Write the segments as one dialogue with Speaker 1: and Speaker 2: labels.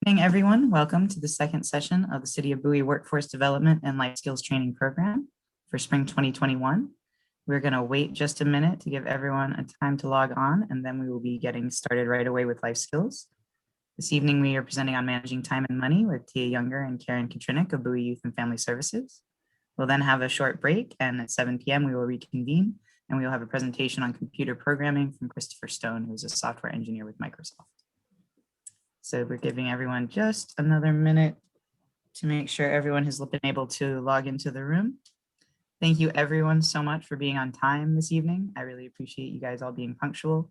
Speaker 1: Evening, everyone. Welcome to the second session of the City of Bowie Workforce Development and Life Skills Training Program for spring 2021. We're going to wait just a minute to give everyone a time to log on, and then we will be getting started right away with life skills. This evening, we are presenting on managing time and money with Tia Younger and Karen Katrinik of Bowie Youth and Family Services. We'll then have a short break, and at 7 p.m. we will reconvene, and we will have a presentation on computer programming from Christopher Stone, who is a software engineer with Microsoft. So we're giving everyone just another minute to make sure everyone has been able to log into the room. Thank you everyone so much for being on time this evening. I really appreciate you guys all being punctual.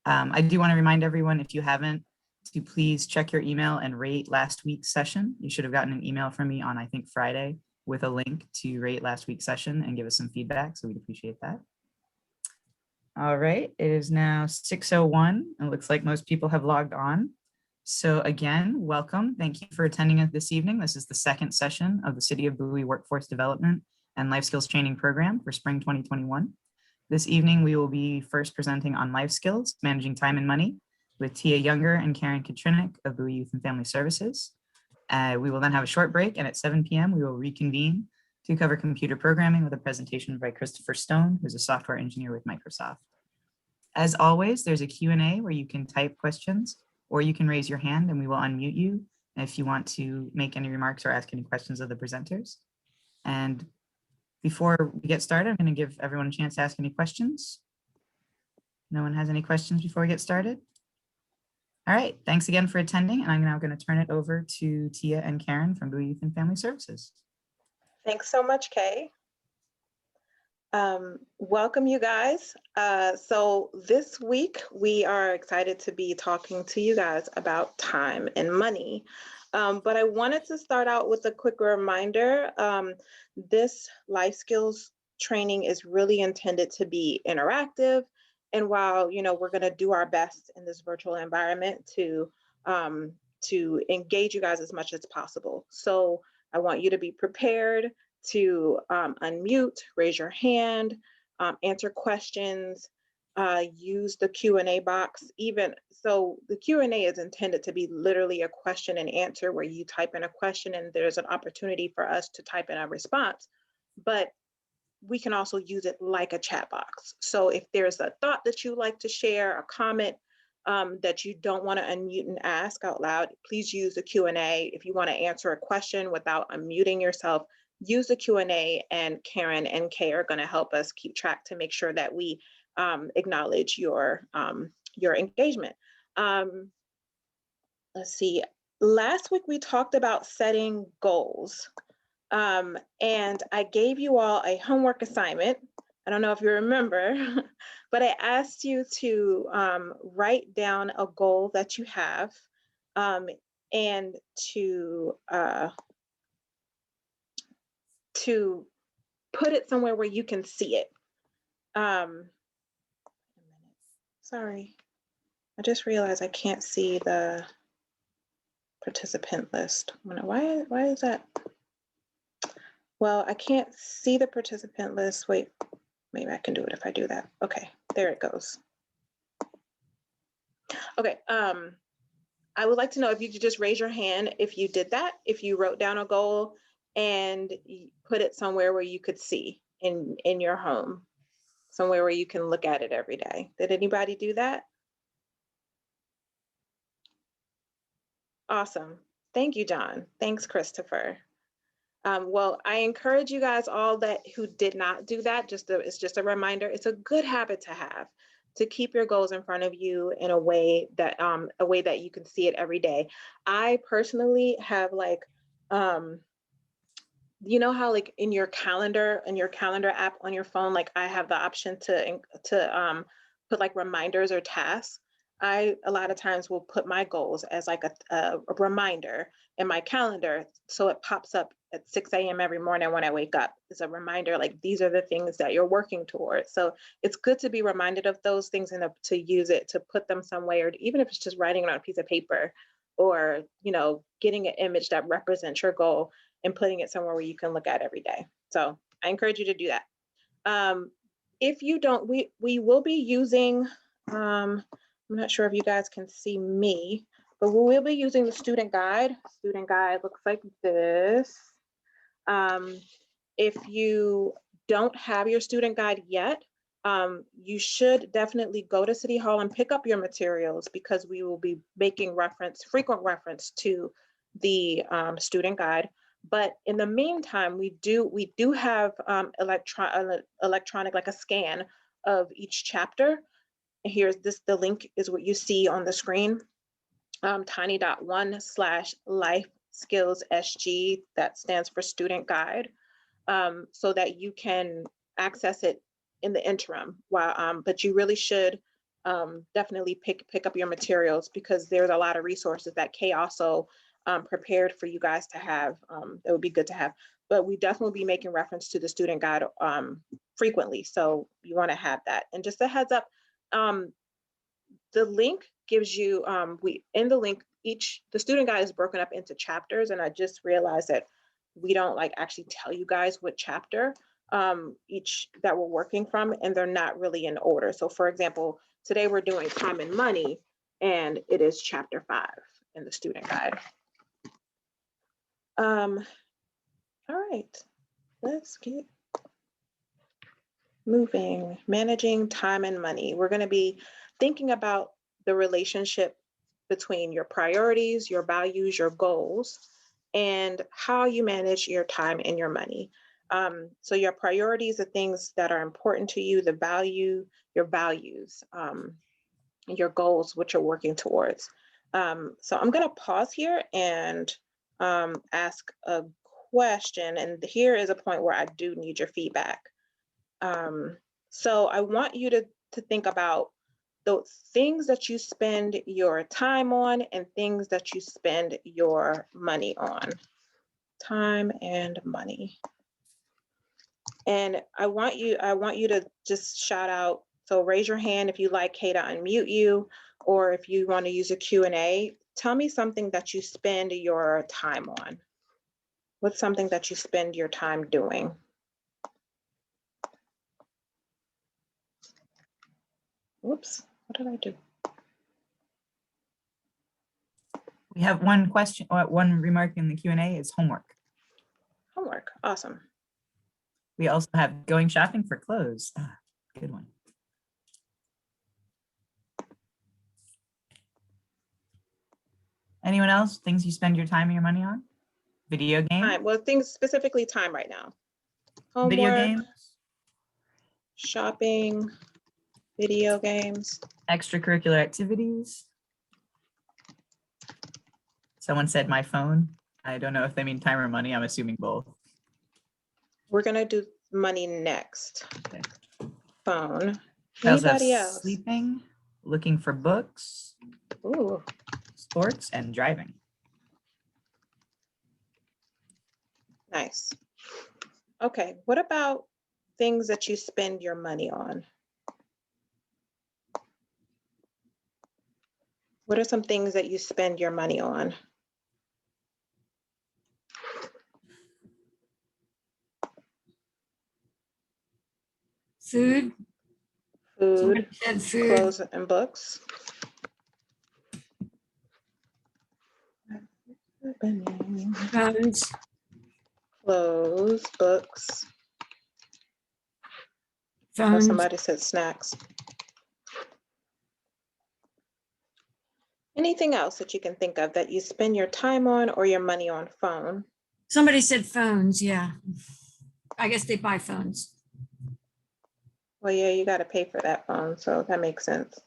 Speaker 1: I do want to remind everyone, if you haven't, to please check your email and rate last week's session. You should have gotten an email from me on, I think, Friday with a link to rate last week's session and give us some feedback, so we'd appreciate that. All right, it is now 6:01. It looks like most people have logged on. So again, welcome. Thank you for attending it this evening. This is the second session of the City of Bowie Workforce Development and Life Skills Training Program for spring 2021. This evening, we will be first presenting on life skills, managing time and money, with Tia Younger and Karen Katrinik of Bowie Youth and Family Services. We will then have a short break, and at 7 p.m. we will reconvene to cover computer programming with a presentation by Christopher Stone, who's a software engineer with Microsoft. As always, there's a Q&A where you can type questions, or you can raise your hand and we will unmute you if you want to make any remarks or ask any questions of the presenters. And before we get started, I'm going to give everyone a chance to ask any questions. No one has any questions before we get started? All right, thanks again for attending, and I'm now going to turn it over to Tia and Karen from Bowie Youth and Family Services.
Speaker 2: Thanks so much, Kay. Welcome, you guys. So this week we are excited to be talking to you guys about time and money. But I wanted to start out with a quick reminder. This life skills training is really intended to be interactive. And while we're going to do our best in this virtual environment to engage you guys as much as possible. So I want you to be prepared to unmute, raise your hand, answer questions, use the Q&A box. Even so, the Q&A is intended to be literally a question and answer where you type in a question and there's an opportunity for us to type in a response, but we can also use it like a chat box. So if there's a thought that you like to share, a comment that you don't want to unmute and ask out loud, please use the Q&A. If you want to answer a question without unmuting yourself, use the Q&A, and Karen and Kay are going to help us keep track to make sure that we acknowledge your engagement. Let's see. Last week we talked about setting goals, and I gave you all a homework assignment. I don't know if you remember, but I asked you to write down a goal that you have and to put it somewhere where you can see it. Sorry, I just realized I can't see the participant list. Why is that? Well, I can't see the participant list. Wait, maybe I can do it if I do that. Okay, there it goes. Okay, I would like to know if you could just raise your hand if you did that, if you wrote down a goal and put it somewhere where you could see in your home, somewhere where you can look at it every day. Did anybody do that? Awesome. Thank you, John. Thanks, Christopher. Well, I encourage you guys all who did not do that, it's just a reminder. It's a good habit to have, to keep your goals in front of you in a way that you can see it every day. I personally have you know how in your calendar app on your phone, I have the option to put reminders or tasks. I a lot of times will put my goals as a reminder in my calendar, so it pops up at 6 a.m. every morning when I wake up. It's a reminder, these are the things that you're working towards. So it's good to be reminded of those things and to use it, to put them somewhere, even if it's just writing it on a piece of paper, or getting an image that represents your goal and putting it somewhere where you can look at every day. So I encourage you to do that. If you don't, we will be using, I'm not sure if you guys can see me, but we will be using the student guide. Student guide looks like this. If you don't have your student guide yet, you should definitely go to City Hall and pick up your materials, because we will be making frequent reference to the student guide. But in the meantime, we do have electronic, like a scan of each chapter. Here's the link is what you see on the screen, tiny.1/life-skills-SG, that stands for student guide, so that you can access it in the interim. But you really should definitely pick up your materials, because there's a lot of resources that Kay also prepared for you guys to have. That would be good to have. But we definitely be making reference to the student guide frequently, so you want to have that. And just a heads up, the link gives you, in the link, the student guide is broken up into chapters, and I just realized that we don't actually tell you guys what chapter each that we're working from, and they're not really in order. So for example, today we're doing time and money, and it is chapter 5 in the student guide. All right, let's get moving. Managing time and money. We're going to be thinking about the relationship between your priorities, your values, your goals, and how you manage your time and your money. So your priorities are things that are important to you, your values, and your goals, which you're working towards. So I'm going to pause here and ask a question. And here is a point where I do need your feedback. So I want you to think about the things that you spend your time on and things that you spend your money on. Time and money. And I want you to just shout out. So raise your hand if you'd like Kay to unmute you, or if you want to use a Q&A. Tell me something that you spend your time on. What's something that you spend your time doing? Whoops, what did I do?
Speaker 1: We have one question, or one remark in the Q&A is homework.
Speaker 2: Homework, awesome.
Speaker 1: We also have going shopping for clothes. Good one. Anyone else? Things you spend your time or your money on? Video games?
Speaker 2: Well, things specifically time right now. Homework,
Speaker 1: video games?
Speaker 2: Shopping, video games.
Speaker 1: Extracurricular activities? Someone said my phone. I don't know if they mean time or money. I'm assuming both.
Speaker 2: We're gonna do money next.
Speaker 1: Okay.
Speaker 2: Phone.
Speaker 1: Anybody
Speaker 2: else?
Speaker 1: Sleeping, looking for books,
Speaker 2: Ooh.
Speaker 1: sports, and driving.
Speaker 2: Nice. Okay, what about things that you spend your money on? What are some things that you spend your money on?
Speaker 3: Food.
Speaker 2: Food,
Speaker 3: Said food.
Speaker 2: clothes, and books.
Speaker 3: Phones.
Speaker 2: Clothes, books. Oh,
Speaker 3: Phones.
Speaker 2: somebody said snacks. Anything else that you can think of that you spend your time on or your money on? Phone.
Speaker 3: Somebody said phones. Yeah. I guess they buy phones.
Speaker 2: Well, yeah, you got to pay for that phone, so that makes sense.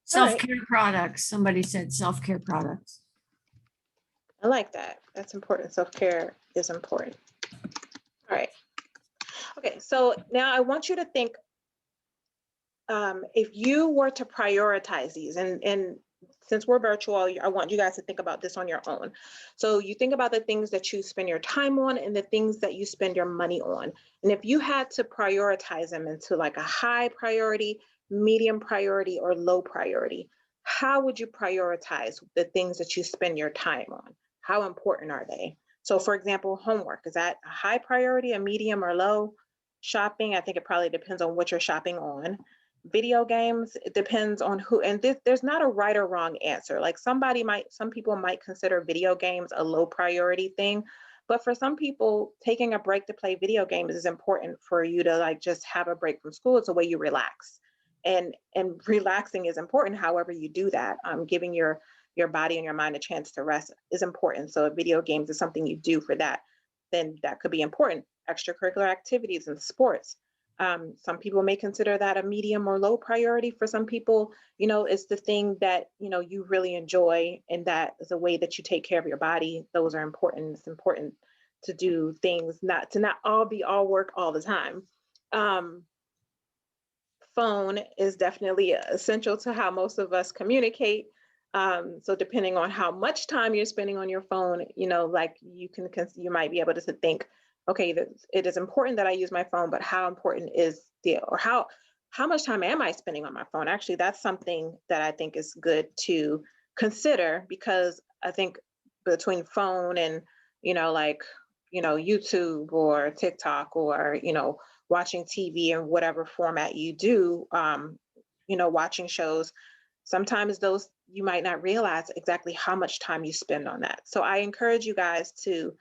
Speaker 3: Self-care products. Somebody said self-care products.
Speaker 2: I like that. That's important. Self-care is important. All right. Okay, so now I want you to think, if you were to prioritize these, and since we're virtual, I want you guys to think about this on your own. So you think about the things that you spend your time on and the things that you spend your money on. And if you had to prioritize them into like a high priority, medium priority, or low priority, how would you prioritize the things that you spend your time on? How important are they? So for example, homework, is that a high priority, a medium, or low? Shopping, I think it probably depends on what you're shopping on. Video games, it depends on who, and there's not a right or wrong answer. Like some people might consider video games a low priority thing, but for some people, taking a break to play video games is important for you to like just have a break from school. It's a way you relax, and relaxing is important. However you do that, giving your body and your mind a chance to rest is important. So if video games is something you do for that, then that could be important. Extracurricular activities and sports. Some people may consider that a medium or low priority. For some people, it's the thing that, you really enjoy, and that is a way that you take care of your body. Those are important. It's important to do things, not all be all work all the time. Phone is definitely essential to how most of us communicate. So depending on how much time you're spending on your phone, like you might be able to think, okay, it is important that I use my phone, but how important is how much time am I spending on my phone? Actually, that's something that I think is good to consider, because I think between phone and, YouTube or TikTok or, watching TV in whatever format you do, watching shows, sometimes those, you might not realize exactly how much time you spend on that. So I encourage you guys to,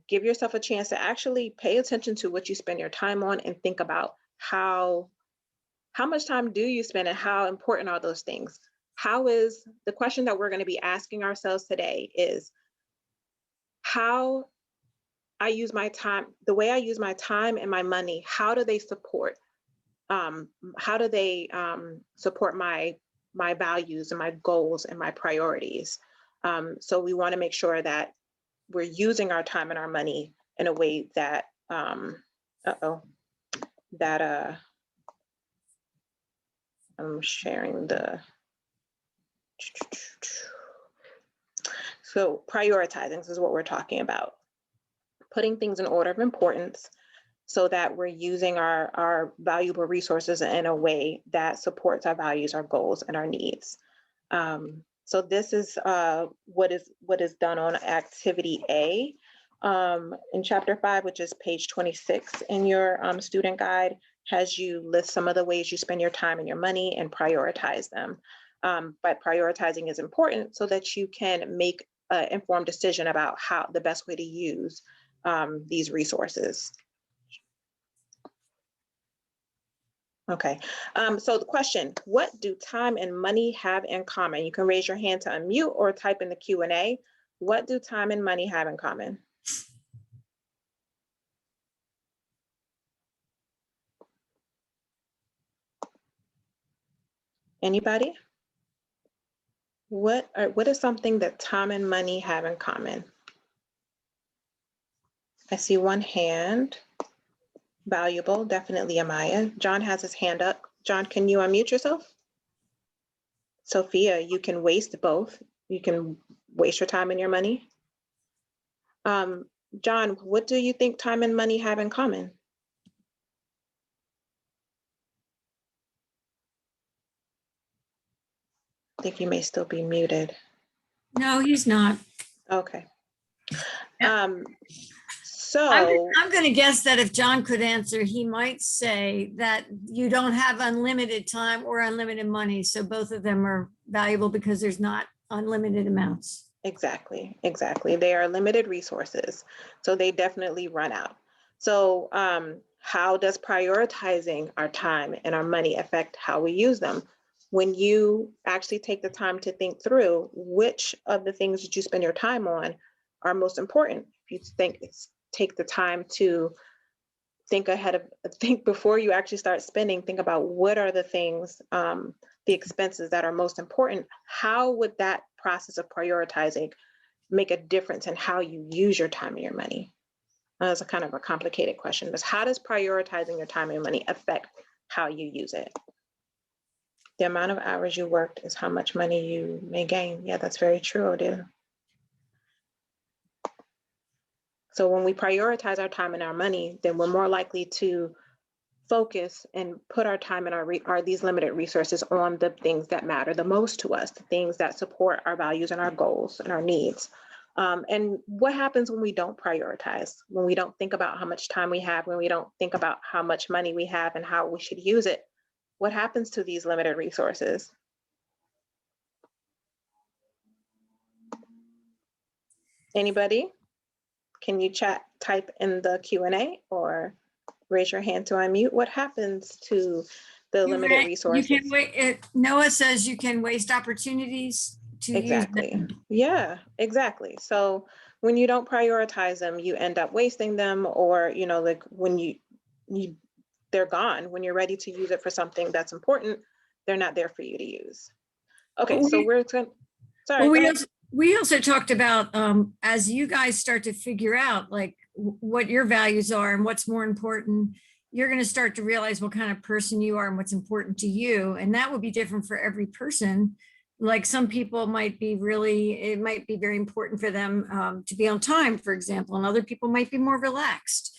Speaker 2: give yourself a chance to actually pay attention to what you spend your time on, and think about how much time do you spend and how important are those things? The question that we're going to be asking ourselves today is how I use my time, the way I use my time and my money, how do they support support my values and my goals and my priorities? So we want to make sure that we're using our time and our money in a way that I'm sharing so prioritizing, this is what we're talking about. Putting things in order of importance so that we're using our valuable resources in a way that supports our values, our goals, and our needs. So this is what is done on activity A in chapter 5, which is page 26 in your student guide, has you list some of the ways you spend your time and your money and prioritize them. But prioritizing is important so that you can make an informed decision about how the best way to use these resources. Okay, so the question, what do time and money have in common? You can raise your hand to unmute or type in the Q&A. What do time and money have in common? Anybody? What is something that time and money have in common? I see one hand. Valuable, definitely Amaya. John has his hand up. John, can you unmute yourself? Sophia, you can waste both. You can waste your time and your money. John, what do you think time and money have in common? I think you may still be muted.
Speaker 3: No, he's not.
Speaker 2: Okay.
Speaker 3: I'm going to guess that if John could answer, he might say that you don't have unlimited time or unlimited money. So both of them are valuable because there's not unlimited amounts.
Speaker 2: Exactly. They are limited resources, so they definitely run out. So how does prioritizing our time and our money affect how we use them? When you actually take the time to think through which of the things that you spend your time on are most important, if you take the time to think before you actually start spending, think about what are the things, the expenses that are most important. How would that process of prioritizing make a difference in how you use your time and your money? That's a kind of a complicated question, but how does prioritizing your time and your money affect how you use it? The amount of hours you worked is how much money you may gain. Yeah, that's very true, Odile. So when we prioritize our time and our money, then we're more likely to focus and put our time and these limited resources on the things that matter the most to us, the things that support our values and our goals and our needs. And what happens when we don't prioritize, when we don't think about how much time we have, when we don't think about how much money we have and how we should use it? What happens to these limited resources? Anybody? Can you type in the Q&A or raise your hand to unmute? What happens to the limited resources?
Speaker 3: You can wait. Noah says you can waste opportunities to
Speaker 2: Exactly.
Speaker 3: use them.
Speaker 2: Yeah, exactly. So when you don't prioritize them, you end up wasting them, or, you know, like when they're gone. When you're ready to use it for something that's important, they're not there for you to use. Okay, so we're going, sorry.
Speaker 3: Well, we also talked about as you guys start to figure out like what your values are and what's more important, you're going to start to realize what kind of person you are and what's important to you. And that will be different for every person. Like some people might be it might be very important for them to be on time, for example, and other people might be more relaxed.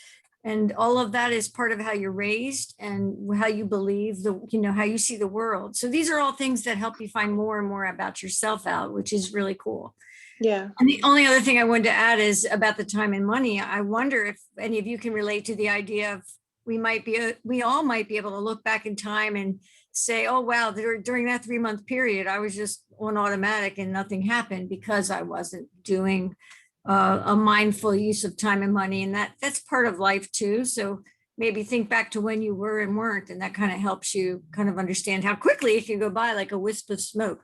Speaker 3: And all of that is part of how you're raised and how you believe how you see the world. So these are all things that help you find more and more about yourself out, which is really cool.
Speaker 2: Yeah.
Speaker 3: And the only other thing I wanted to add is about the time and money. I wonder if any of you can relate to the idea of we all might be able to look back in time and say, oh, wow, during that 3-month period, I was just on automatic and nothing happened because I wasn't doing a mindful use of time and money. And that's part of life too. So maybe think back to when you were and weren't, and that kind of helps you kind of understand how quickly it can go by like a wisp of smoke.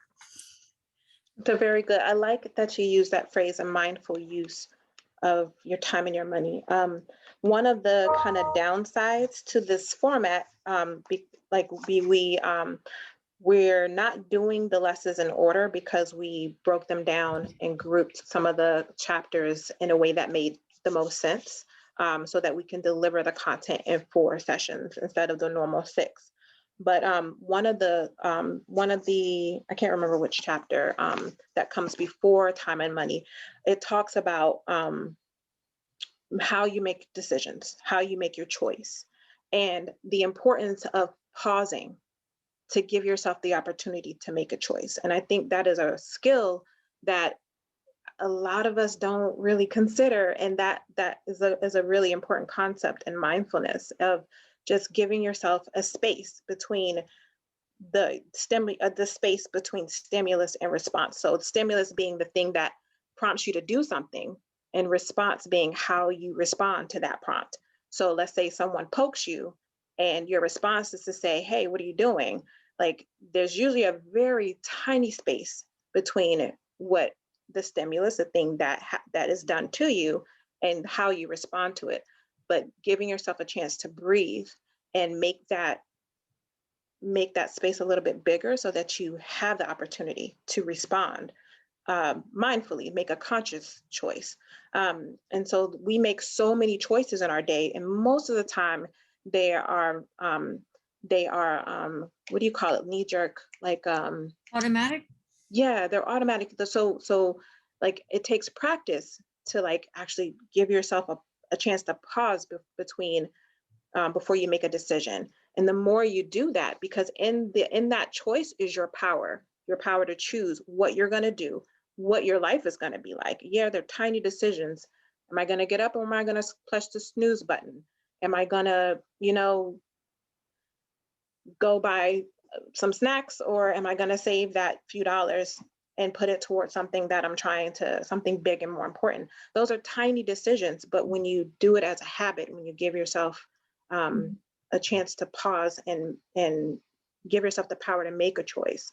Speaker 2: They're very good. I like that you use that phrase, a mindful use of your time and your money. One of the kind of downsides to this format, we're not doing the lessons in order because we broke them down and grouped some of the chapters in a way that made the most sense, so that we can deliver the content in 4 sessions instead of the normal 6. But one of the, I can't remember which chapter that comes before time and money, it talks about how you make decisions, how you make your choice, and the importance of pausing to give yourself the opportunity to make a choice. And I think that is a skill that a lot of us don't really consider. And that is a really important concept in mindfulness, of just giving yourself a space between the space between stimulus and response. So stimulus being the thing that prompts you to do something, and response being how you respond to that prompt. So let's say someone pokes you and your response is to say, hey, what are you doing? Like, there's usually a very tiny space between what the stimulus, the thing that is done to you, and how you respond to it. But giving yourself a chance to breathe and make that space a little bit bigger so that you have the opportunity to respond mindfully, make a conscious choice. And so we make so many choices in our day, and most of the time they are what do you call it, knee jerk, like
Speaker 3: Automatic?
Speaker 2: Yeah, they're automatic. So like it takes practice to like actually give yourself a chance to pause between before you make a decision. And the more you do that, because in that choice is your power to choose what you're going to do, what your life is going to be like. Yeah, they're tiny decisions. Am I going to get up, or am I going to push the snooze button? Am I going to, go buy some snacks, or am I going to save that few dollars and put it towards something that something big and more important? Those are tiny decisions, but when you do it as a habit, when you give yourself a chance to pause and give yourself the power to make a choice,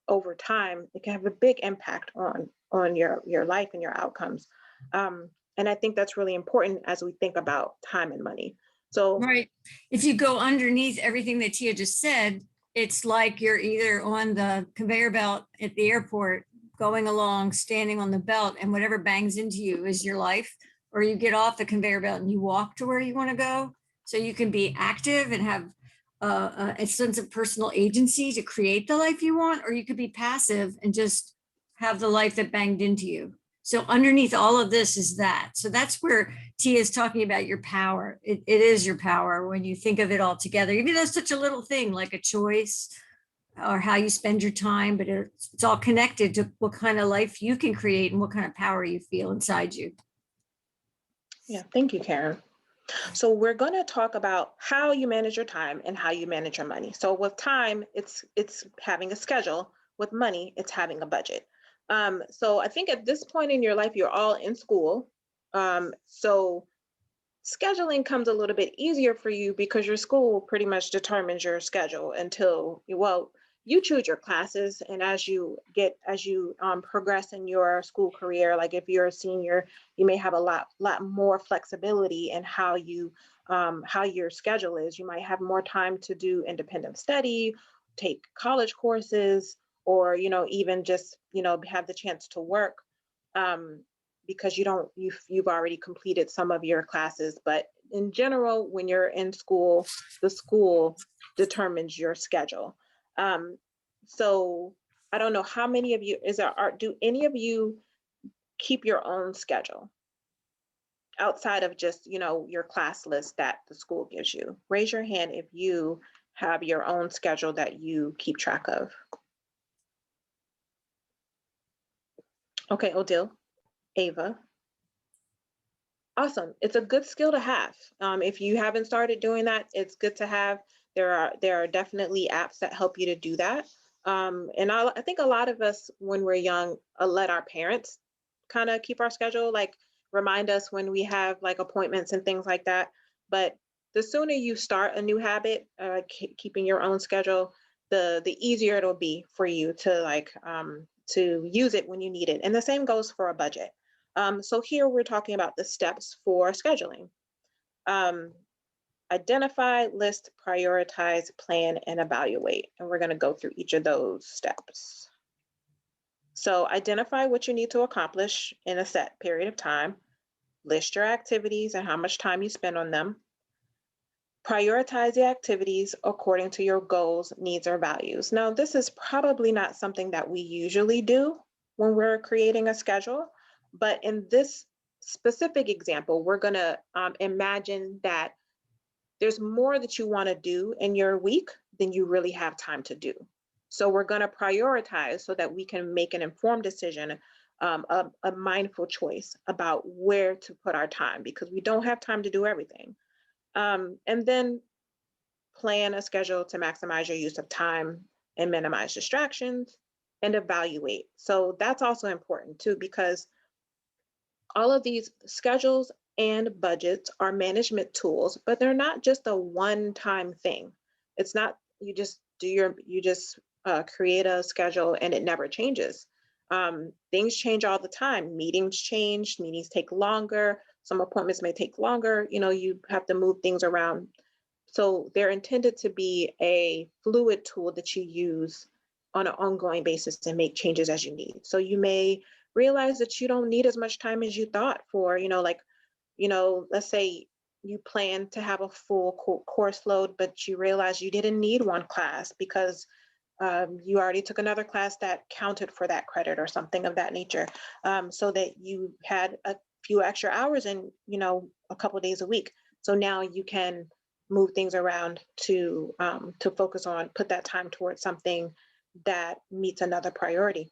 Speaker 2: over time, it can have a big impact on your life and your outcomes. And I think that's really important as we think about time and money. So,
Speaker 3: right. If you go underneath everything that Tia just said, it's like you're either on the conveyor belt at the airport, going along, standing on the belt, and whatever bangs into you is your life, or you get off the conveyor belt and you walk to where you want to go. So you can be active and have a sense of personal agency to create the life you want, or you could be passive and just have the life that banged into you. So underneath all of this is that. So that's where Tia is talking about your power. It is your power when you think of it all together, even though it's such a little thing like a choice or how you spend your time, but it's all connected to what kind of life you can create and what kind of power you feel inside you.
Speaker 2: Yeah, thank you, Karen. So we're going to talk about how you manage your time and how you manage your money. So with time, it's having a schedule. With money, it's having a budget. So I think at this point in your life, you're all in school. So scheduling comes a little bit easier for you because your school pretty much determines your schedule until, well, you choose your classes. And as you progress in your school career, like if you're a senior, you may have a lot more flexibility in how your schedule is. You might have more time to do independent study, take college courses, or, even just, have the chance to work. Because you've already completed some of your classes. But in general, when you're in school, the school determines your schedule. So I don't know how many of you do any of you keep your own schedule outside of just, your class list that the school gives you? Raise your hand if you have your own schedule that you keep track of. Okay, Odile, Ava. Awesome. It's a good skill to have. If you haven't started doing that, it's good to have. There are definitely apps that help you to do that. And I think a lot of us, when we're young, let our parents kind of keep our schedule, like remind us when we have like appointments and things like that. But the sooner you start a new habit, keeping your own schedule, the easier it'll be for you to use it when you need it. And the same goes for a budget. So here we're talking about the steps for scheduling. Identify, list, prioritize, plan, and evaluate. And we're going to go through each of those steps. So identify what you need to accomplish in a set period of time. List your activities and how much time you spend on them. Prioritize the activities according to your goals, needs, or values. Now, this is probably not something that we usually do when we're creating a schedule. But in this specific example, we're going to imagine that there's more that you want to do in your week than you really have time to do. So we're going to prioritize so that we can make an informed decision, a mindful choice about where to put our time, because we don't have time to do everything. And then plan a schedule to maximize your use of time and minimize distractions, and evaluate. So that's also important too, because all of these schedules and budgets are management tools, but they're not just a one-time thing. It's not you just create a schedule and it never changes. Things change all the time. Meetings change, meetings take longer. Some appointments may take longer. You have to move things around. So they're intended to be a fluid tool that you use on an ongoing basis and make changes as you need. So you may realize that you don't need as much time as you thought for, let's say you plan to have a full course load, but you realize you didn't need one class because you already took another class that counted for that credit or something of that nature, so that you had a few extra hours in, a couple of days a week. So now you can move things around to focus on, put that time towards something that meets another priority.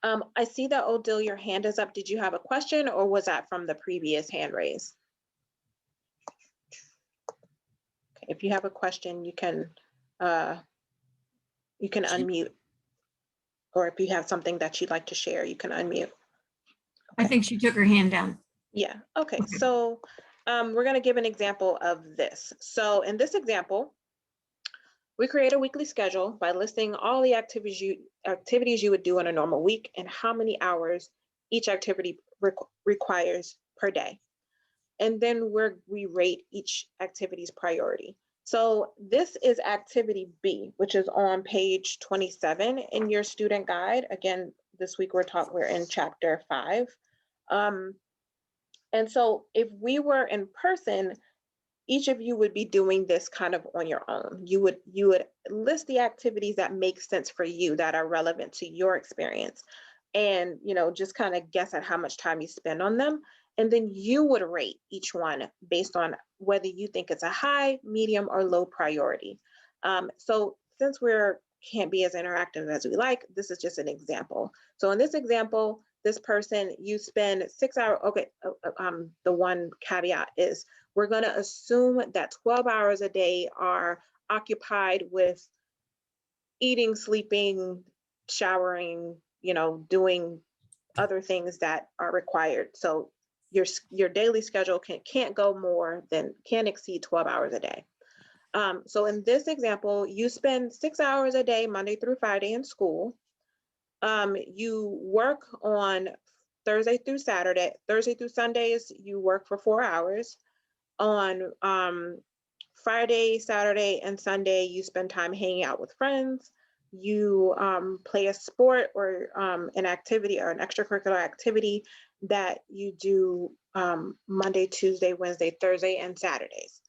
Speaker 2: I see that, Odile, your hand is up. Did you have a question, or was that from the previous hand raise? Okay, if you have a question, you can unmute, or if you have something that you'd like to share, you can unmute. Okay.
Speaker 3: I think she took her hand down.
Speaker 2: Yeah, okay. So we're going to give an example of this. So in this example, we create a weekly schedule by listing all the activities you would do in a normal week and how many hours each activity requires per day. And then we rate each activity's priority. So this is activity B, which is on page 27 in your student guide. Again, this week we're in chapter 5. And so if we were in person, each of you would be doing this kind of on your own. You would list the activities that make sense for you, that are relevant to your experience, and just kind of guess at how much time you spend on them. And then you would rate each one based on whether you think it's a high, medium, or low priority. So since we're can't be as interactive as we like, this is just an example. So in this example, this person, you spend 6 hours. Okay, the one caveat is we're going to assume that 12 hours a day are occupied with eating, sleeping, showering, doing other things that are required. So your daily schedule can't exceed 12 hours a day. So in this example, you spend 6 hours a day, Monday through Friday in school. You work on Thursday through Sundays, you work for 4 hours. On Friday, Saturday, and Sunday, you spend time hanging out with friends. You play a sport or an activity or an extracurricular activity that you do Monday, Tuesday, Wednesday, Thursday, and Saturdays.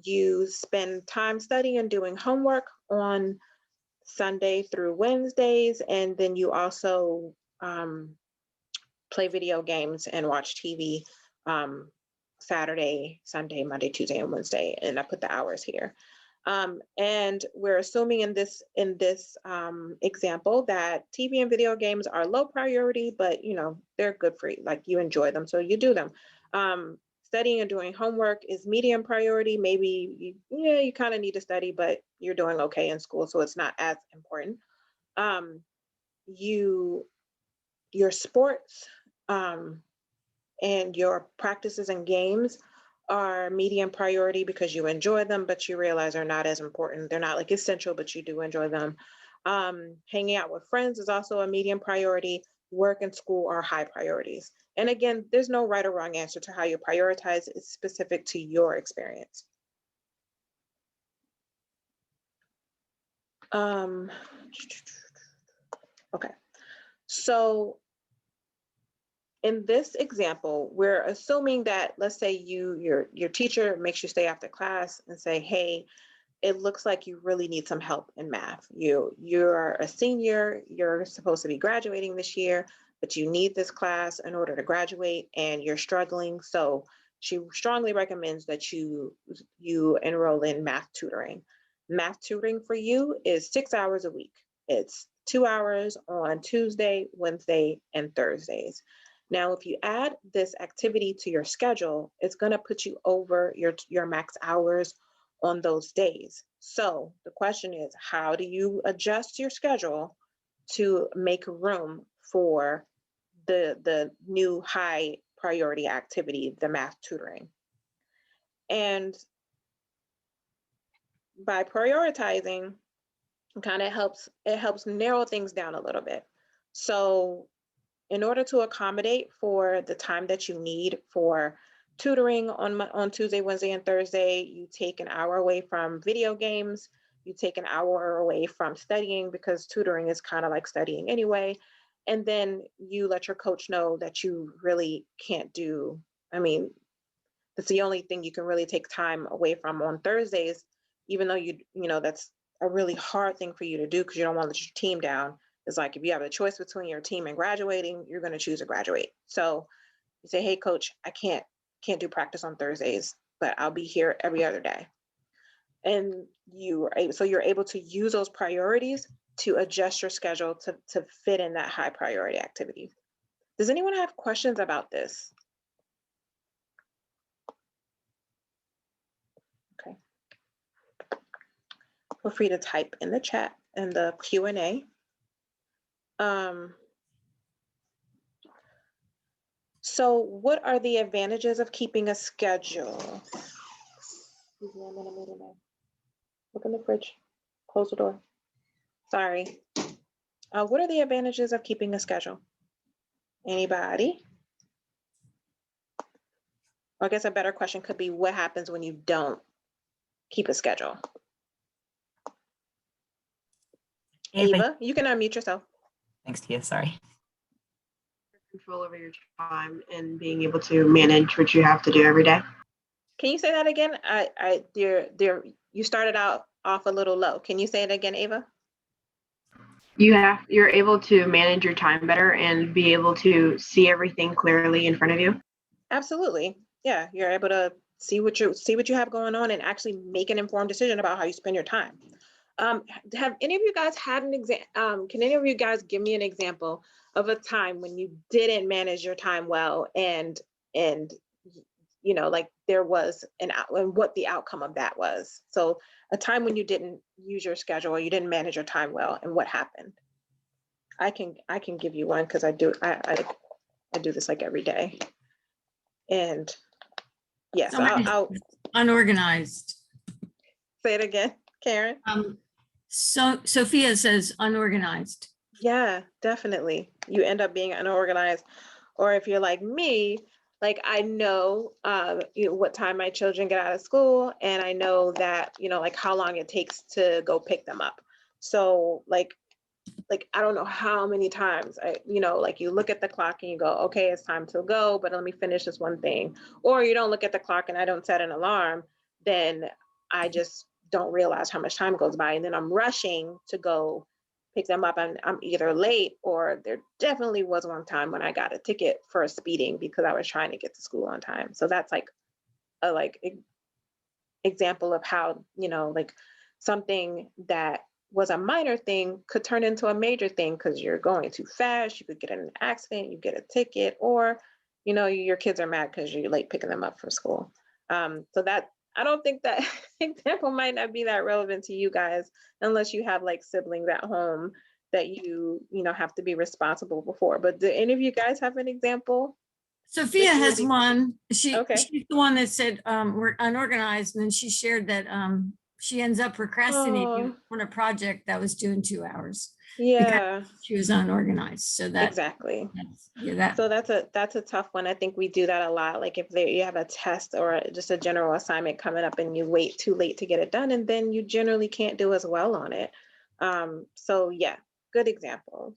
Speaker 2: You spend time studying and doing homework on Sunday through Wednesdays, and then you also play video games and watch TV Saturday, Sunday, Monday, Tuesday, and Wednesday, and I put the hours here. And we're assuming in this example that TV and video games are low priority, but they're good for you, like you enjoy them, so you do them. Studying and doing homework is medium priority. Maybe you kind of need to study, but you're doing okay in school, so it's not as important. Your sports and your practices and games are medium priority because you enjoy them, but you realize they're not as important. They're not like essential, but you do enjoy them. Hanging out with friends is also a medium priority. Work and school are high priorities. And again, there's no right or wrong answer to how you prioritize. It's specific to your experience. Okay, so in this example, we're assuming that, let's say your teacher makes you stay after class and say, hey, it looks like you really need some help in math. You're a senior, you're supposed to be graduating this year, but you need this class in order to graduate and you're struggling. So she strongly recommends that you enroll in math tutoring. Math tutoring for you is 6 hours a week. It's 2 hours on Tuesday, Wednesday, and Thursdays. Now, if you add this activity to your schedule, it's going to put you over your max hours on those days. So the question is, how do you adjust your schedule to make room for the new high priority activity, the math tutoring? And by prioritizing, it helps narrow things down a little bit. So in order to accommodate for the time that you need for tutoring on Tuesday, Wednesday, and Thursday, you take an hour away from video games, you take an hour away from studying because tutoring is kind of like studying anyway. And then you let your coach know that you really can't do, that's the only thing you can really take time away from on Thursdays, even though that's a really hard thing for you to do because you don't want to let your team down. It's like if you have a choice between your team and graduating, you're going to choose to graduate. So you say, hey, coach, I can't do practice on Thursdays, but I'll be here every other day. And you're able to use those priorities to adjust your schedule to fit in that high priority activity. Does anyone have questions about this? Okay. Feel free to type in the chat and the Q&A. So what are the advantages of keeping a schedule? Excuse me, I'm in a meeting now. Look in the fridge, close the door. Sorry. What are the advantages of keeping a schedule? Anybody? I guess a better question could be, what happens when you don't keep a schedule? Ava, you can unmute yourself.
Speaker 1: Thanks, Tia, sorry.
Speaker 4: Control over your time and being able to manage what you have to do every day.
Speaker 2: Can you say that again? You started off a little low. Can you say it again, Ava?
Speaker 4: You're able to manage your time better and be able to see everything clearly in front of you.
Speaker 2: Absolutely. Yeah, you're able to see what you have going on and actually make an informed decision about how you spend your time. Have any of you guys had an can any of you guys give me an example of a time when you didn't manage your time well and like there was and what the outcome of that was? So a time when you didn't use your schedule or you didn't manage your time well and what happened? I can give you one because I do this like every day. And yes, I'll
Speaker 3: Unorganized.
Speaker 2: say it again, Karen.
Speaker 3: So Sophia says unorganized.
Speaker 2: Yeah, definitely. You end up being unorganized. Or if you're like me, like I know what time my children get out of school, and I know that, like how long it takes to go pick them up. So like I don't know how many times like you look at the clock and you go, okay, it's time to go, but let me finish this one thing. Or you don't look at the clock and I don't set an alarm, then I just don't realize how much time goes by. And then I'm rushing to go pick them up and I'm either late or there definitely was one time when I got a ticket for speeding because I was trying to get to school on time. So that's like a example of how, like something that was a minor thing could turn into a major thing because you're going too fast, you could get in an accident, you get a ticket, or, your kids are mad because you're late picking them up from school. So that, I don't think that example might not be that relevant to you guys unless you have like siblings at home that you have to be responsible before. But do any of you guys have an example?
Speaker 3: Sophia has one.
Speaker 2: Okay.
Speaker 3: She's the one that said we're unorganized, and then she shared that she ends up procrastinating on a project that was due in 2 hours.
Speaker 2: Yeah,
Speaker 3: she was unorganized. So that
Speaker 2: exactly.
Speaker 3: That.
Speaker 2: So that's a tough one. I think we do that a lot. Like if you have a test or just a general assignment coming up and you wait too late to get it done, and then you generally can't do as well on it. So yeah, good examples.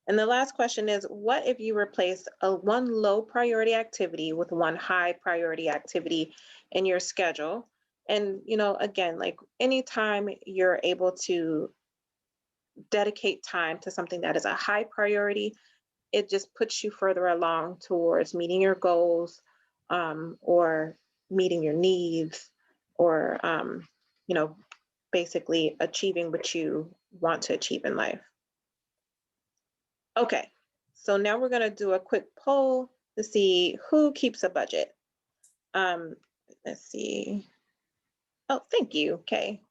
Speaker 2: And the last question is, what if you replace one low priority activity with one high priority activity in your schedule? And, again, like anytime you're able to dedicate time to something that is a high priority, it just puts you further along towards meeting your goals, or meeting your needs, or, basically achieving what you want to achieve in life. Okay, so now we're going to do a quick poll to see who keeps a budget. Let's see. Oh, thank you. Okay,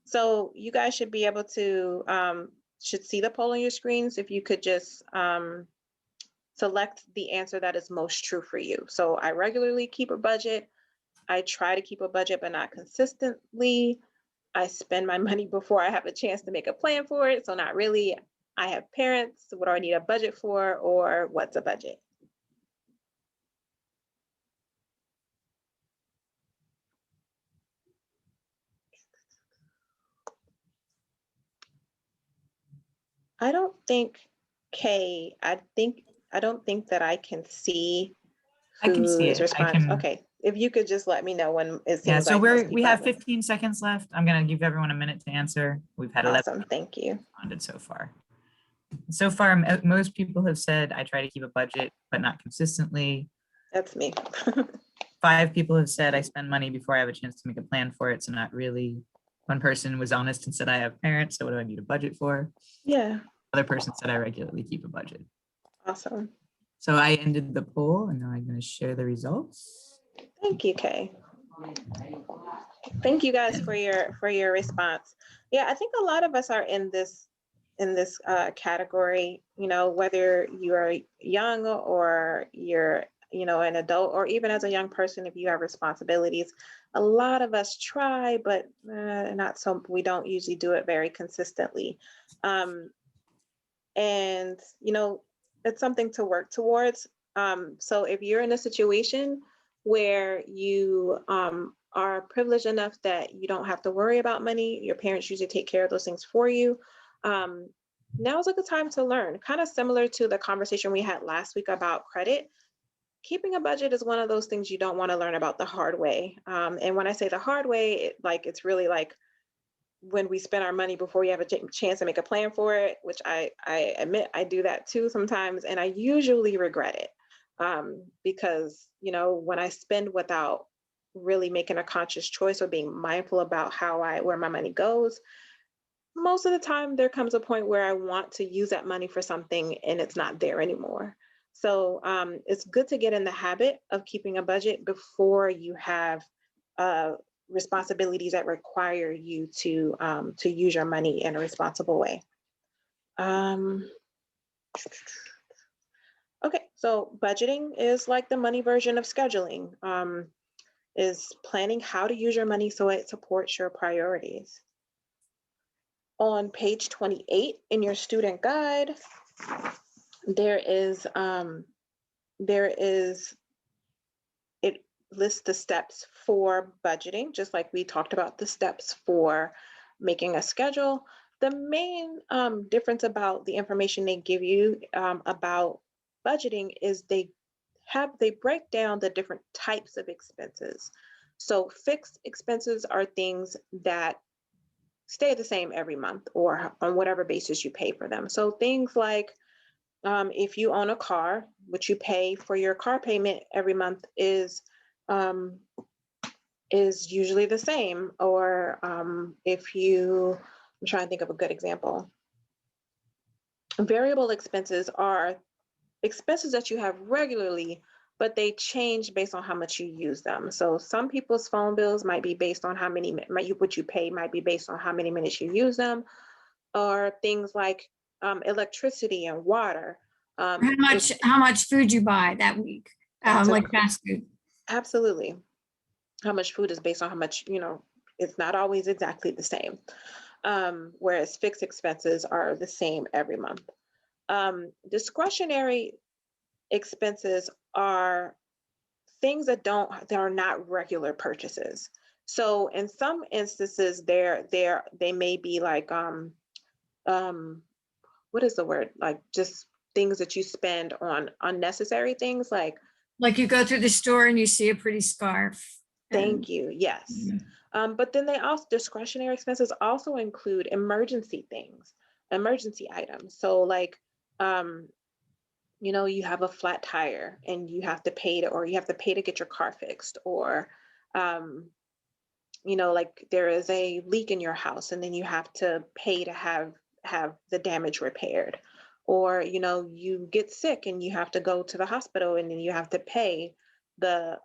Speaker 2: so you guys should be able to should see the poll on your screens. If you could just select the answer that is most true for you. So I regularly keep a budget. I try to keep a budget, but not consistently. I spend my money before I have a chance to make a plan for it. So not really. I have parents. What do I need a budget for? Or what's a budget? I don't think, Kay, I don't think that I can see
Speaker 1: I can see
Speaker 2: who's
Speaker 1: it. I
Speaker 2: responding.
Speaker 1: can.
Speaker 2: Okay, if you could just let me know when it seems
Speaker 1: Yeah, so
Speaker 2: like
Speaker 1: we have 15 seconds left. I'm going to give everyone a minute to answer. We've had 11
Speaker 2: Awesome, thank you.
Speaker 1: responded so far. So far, most people have said I try to keep a budget, but not consistently.
Speaker 2: That's me.
Speaker 1: 5 people have said I spend money before I have a chance to make a plan for it, so not really. One person was honest and said I have parents, so what do I need a budget for?
Speaker 2: Yeah.
Speaker 1: Other person said I regularly keep a budget.
Speaker 2: Awesome.
Speaker 1: So I ended the poll, and now I'm going to share the results.
Speaker 2: Thank you, Kay. Thank you guys for your response. Yeah, I think a lot of us are in this category, whether you are young or you're an adult, or even as a young person, if you have responsibilities. A lot of us try, but not so. We don't usually do it very consistently, and it's something to work towards. So if you're in a situation where you are privileged enough that you don't have to worry about money, your parents usually take care of those things for you, now's a good time to learn. Kind of similar to the conversation we had last week about credit. Keeping a budget is one of those things you don't want to learn about the hard way. And when I say the hard way, it's really like when we spend our money before we have a chance to make a plan for it, which I admit I do that too sometimes, and I usually regret it, because when I spend without really making a conscious choice or being mindful about where my money goes, most of the time there comes a point where I want to use that money for something and it's not there anymore. So it's good to get in the habit of keeping a budget before you have responsibilities that require you to use your money in a responsible way. Okay, so budgeting is like the money version of scheduling, is planning how to use your money so it supports your priorities. On page 28 in your student guide, there is it lists the steps for budgeting, just like we talked about the steps for making a schedule. The main difference about the information they give you about budgeting is they break down the different types of expenses. So fixed expenses are things that stay the same every month or on whatever basis you pay for them. So things like if you own a car, what you pay for your car payment every month is usually the same. Or I'm trying to think of a good example. Variable expenses are expenses that you have regularly, but they change based on how much you use them. So some people's phone bills might be based on what you pay might be based on how many minutes you use them, or things like electricity and water.
Speaker 3: How much food you buy that week, like fast food.
Speaker 2: Absolutely. How much food is based on how much, it's not always exactly the same. Whereas fixed expenses are the same every month. Discretionary expenses are things that are not regular purchases. So in some instances, they may be like what is the word? Like just things that you spend on unnecessary things, like
Speaker 3: you go through the store and you see a pretty scarf.
Speaker 2: Thank you. Yes. But then discretionary expenses also include emergency things, emergency items. So like, you have a flat tire and you have to pay to get your car fixed, or, like there is a leak in your house and then you have to pay to have the damage repaired, or, you get sick and you have to go to the hospital and then you have to pay the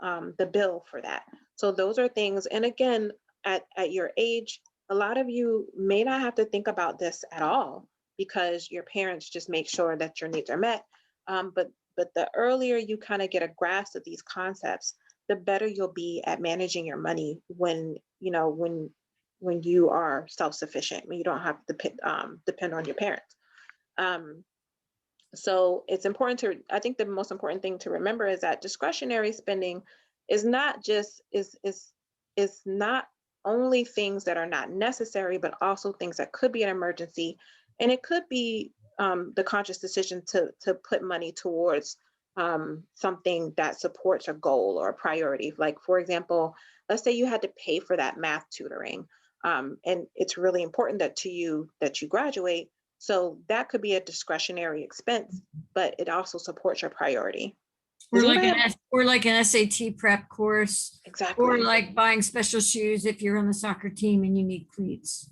Speaker 2: bill for that. So those are things. And again, at your age, a lot of you may not have to think about this at all because your parents just make sure that your needs are met. But the earlier you kind of get a grasp of these concepts, the better you'll be at managing your money when you are self-sufficient, when you don't have to depend on your parents. So it's important I think the most important thing to remember is that discretionary spending is not only things that are not necessary, but also things that could be an emergency. And it could be the conscious decision to put money towards something that supports a goal or a priority. Like, for example, let's say you had to pay for that math tutoring, and it's really important that you graduate. So that could be a discretionary expense, but it also supports your priority.
Speaker 3: Or like an SAT prep course.
Speaker 2: Exactly.
Speaker 3: Or like buying special shoes if you're on the soccer team and you need cleats.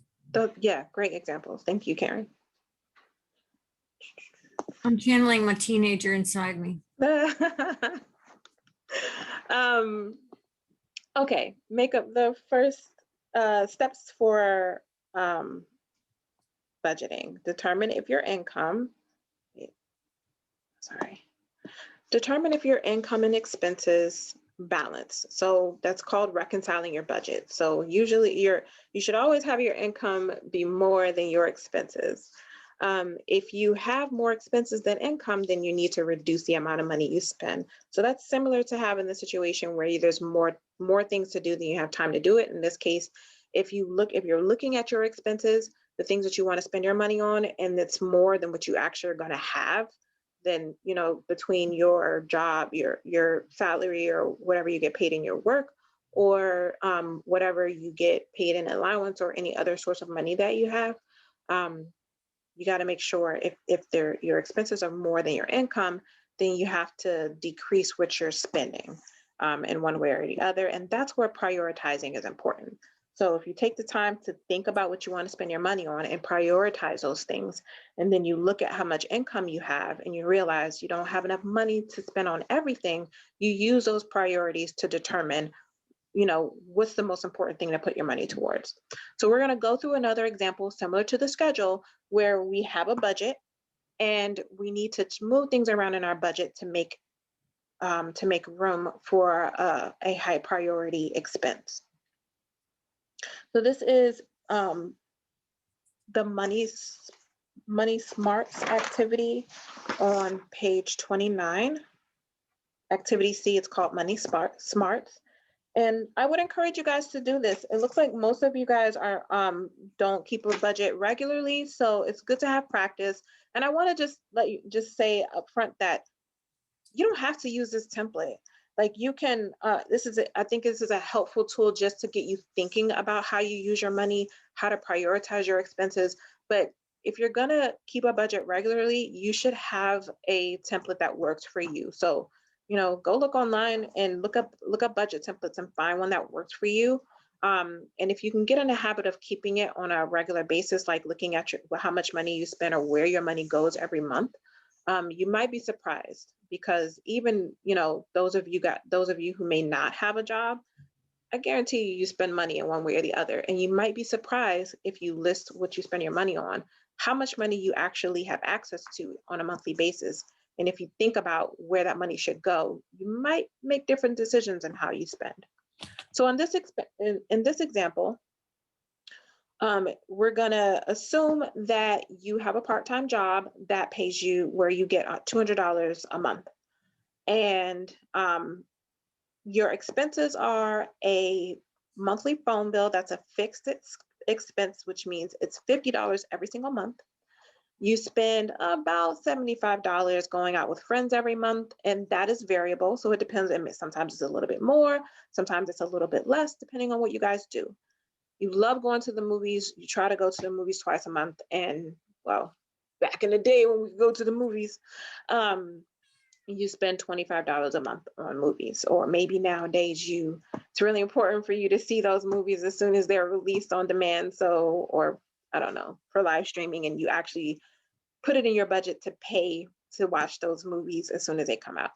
Speaker 2: Yeah, great examples. Thank you, Karen.
Speaker 3: I'm channeling my teenager inside me.
Speaker 2: Okay, make up the first steps for budgeting. Determine if your income and expenses balance. So that's called reconciling your budget. So usually you should always have your income be more than your expenses. If you have more expenses than income, then you need to reduce the amount of money you spend. So that's similar to having the situation where there's more things to do than you have time to do it. In this case, if you're looking at your expenses, the things that you want to spend your money on, and it's more than what you actually are going to have, then, between your job, your salary, or whatever you get paid in your work, or whatever you get paid in allowance or any other source of money that you have, you got to make sure if your expenses are more than your income, then you have to decrease what you're spending. in one way or the other. And that's where prioritizing is important. So if you take the time to think about what you want to spend your money on and prioritize those things, and then you look at how much income you have and you realize you don't have enough money to spend on everything, you use those priorities to determine, what's the most important thing to put your money towards. So we're going to go through another example similar to the schedule where we have a budget and we need to move things around in our budget to make room for a high priority expense. So this is the Money Smarts activity on page 29. Activity C, it's called Money Smarts. And I would encourage you guys to do this. It looks like most of you guys are don't keep a budget regularly, so it's good to have practice. And I want to just say up front that you don't have to use this template. Like you can, I think this is a helpful tool just to get you thinking about how you use your money, how to prioritize your expenses. But if you're gonna keep a budget regularly, you should have a template that works for you. So, go look online and look up budget templates and find one that works for you. And if you can get in the habit of keeping it on a regular basis, like looking at how much money you spend or where your money goes every month, you might be surprised, because even those of you who may not have a job, I guarantee you spend money in one way or the other, and you might be surprised if you list what you spend your money on, how much money you actually have access to on a monthly basis. And if you think about where that money should go, you might make different decisions in how you spend. So in this example, we're gonna assume that you have a part-time job that pays you where you get $200 a month. And your expenses are a monthly phone bill that's a fixed expense, which means it's $50 every single month. You spend about $75 going out with friends every month, and that is variable. So it depends. Sometimes it's a little bit more, sometimes it's a little bit less, depending on what you guys do. You love going to the movies. You try to go to the movies twice a month. And well, back in the day when we go to the movies, you spend $25 a month on movies. Or maybe nowadays it's really important for you to see those movies as soon as they're released on demand. So, or I don't know, for live streaming, and you actually put it in your budget to pay to watch those movies as soon as they come out.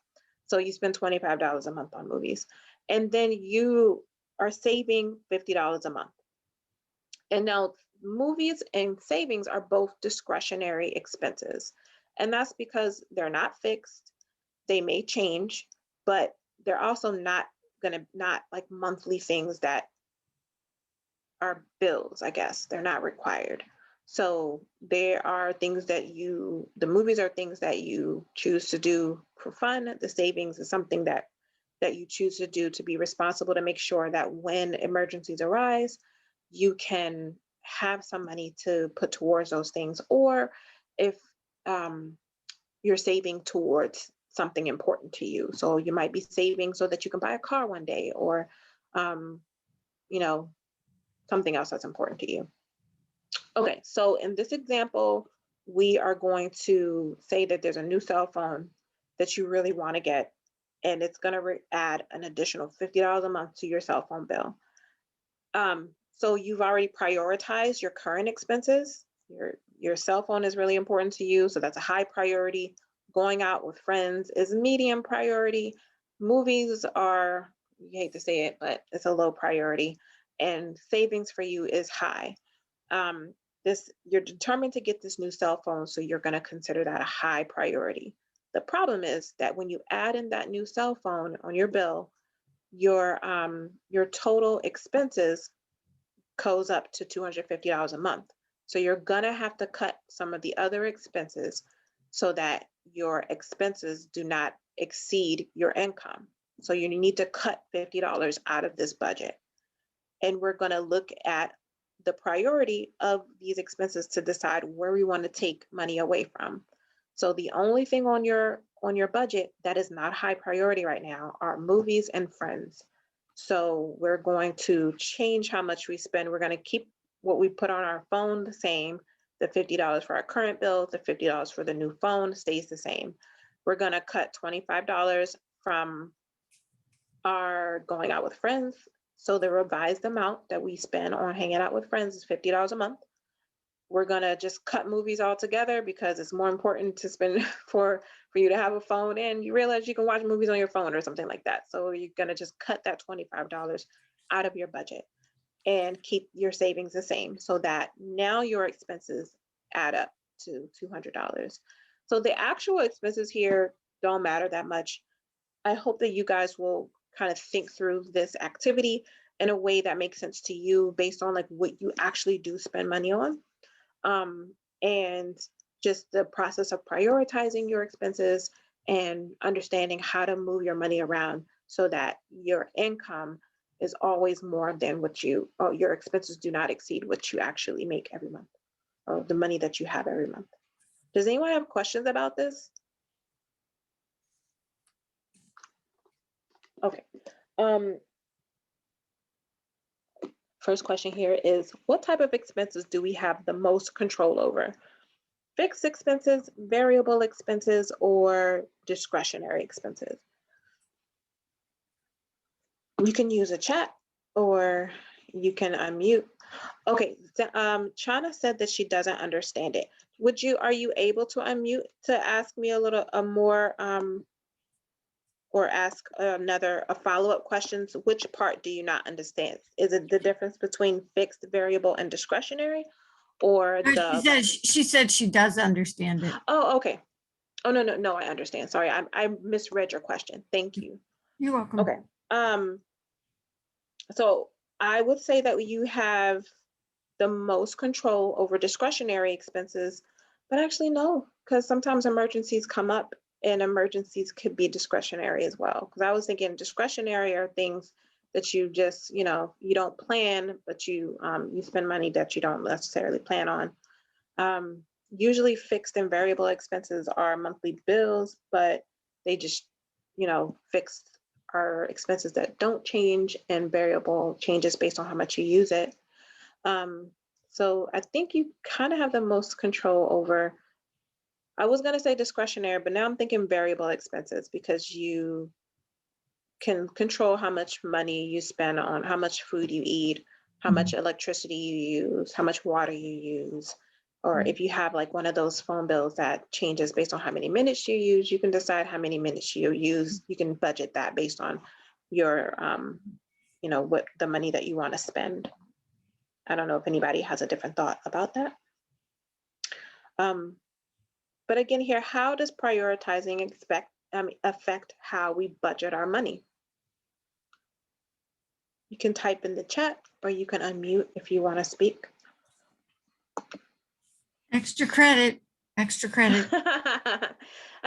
Speaker 2: So you spend $25 a month on movies. And then you are saving $50 a month. And now movies and savings are both discretionary expenses. And that's because they're not fixed. They may change, but they're also not like monthly things that are bills, I guess. They're not required. So there are things the movies are things that you choose to do for fun. The savings is something that you choose to do to be responsible, to make sure that when emergencies arise, you can have some money to put towards those things. Or if you're saving towards something important to you. So you might be saving so that you can buy a car one day, or something else that's important to you. Okay, so in this example, we are going to say that there's a new cell phone that you really want to get, and it's going to add an additional $50 a month to your cell phone bill. So you've already prioritized your current expenses. Your cell phone is really important to you, so that's a high priority. Going out with friends is medium priority. Movies are, you hate to say it, but it's a low priority. And savings for you is high. You're determined to get this new cell phone, so you're going to consider that a high priority. The problem is that when you add in that new cell phone on your bill, your total expenses goes up to $250 a month. So you're gonna have to cut some of the other expenses so that your expenses do not exceed your income. So you need to cut $50 out of this budget. And we're gonna look at the priority of these expenses to decide where we want to take money away from. So the only thing on your budget that is not high priority right now are movies and friends. So we're going to change how much we spend. We're going to keep what we put on our phone the same. The $50 for our current bill, the $50 for the new phone stays the same. We're going to cut $25 from are going out with friends. So the revised amount that we spend on hanging out with friends is $50 a month. We're gonna just cut movies altogether because it's more important to spend for you to have a phone, and you realize you can watch movies on your phone or something like that. So you're gonna just cut that $25 out of your budget and keep your savings the same, so that now your expenses add up to $200. So the actual expenses here don't matter that much. I hope that you guys will kind of think through this activity in a way that makes sense to you based on like what you actually do spend money on. And just the process of prioritizing your expenses and understanding how to move your money around so that your income is always more than what your expenses do not exceed what you actually make every month, or the money that you have every month. Does anyone have questions about this? Okay. First question here is, what type of expenses do we have the most control over? Fixed expenses, variable expenses, or discretionary expenses? You can use a chat or you can unmute. Okay, Chana said that she doesn't understand it. Are you able to unmute to ask me a little more or ask a follow-up questions? Which part do you not understand? Is it the difference between fixed, variable, and discretionary, or
Speaker 3: She said she does understand it.
Speaker 2: Oh, okay. Oh, no, I understand. Sorry, I misread your question. Thank you.
Speaker 3: You're welcome.
Speaker 2: Okay. So I would say that you have the most control over discretionary expenses, but actually no, because sometimes emergencies come up, and emergencies could be discretionary as well. Because I was thinking discretionary are things that you just, you don't plan, but you spend money that you don't necessarily plan on. Usually fixed and variable expenses are monthly bills, but they just, fixed are expenses that don't change, and variable changes based on how much you use it. So I think you kind of have the most control over, I was going to say discretionary, but now I'm thinking variable expenses, because you can control how much money you spend on how much food you eat, how much electricity you use, how much water you use. Or if you have like one of those phone bills that changes based on how many minutes you use, you can decide how many minutes you use. You can budget that based on your, what the money that you want to spend. I don't know if anybody has a different thought about that. But again here, how does prioritizing affect how we budget our money? You can type in the chat, or you can unmute if you want to speak.
Speaker 3: Extra credit.
Speaker 2: I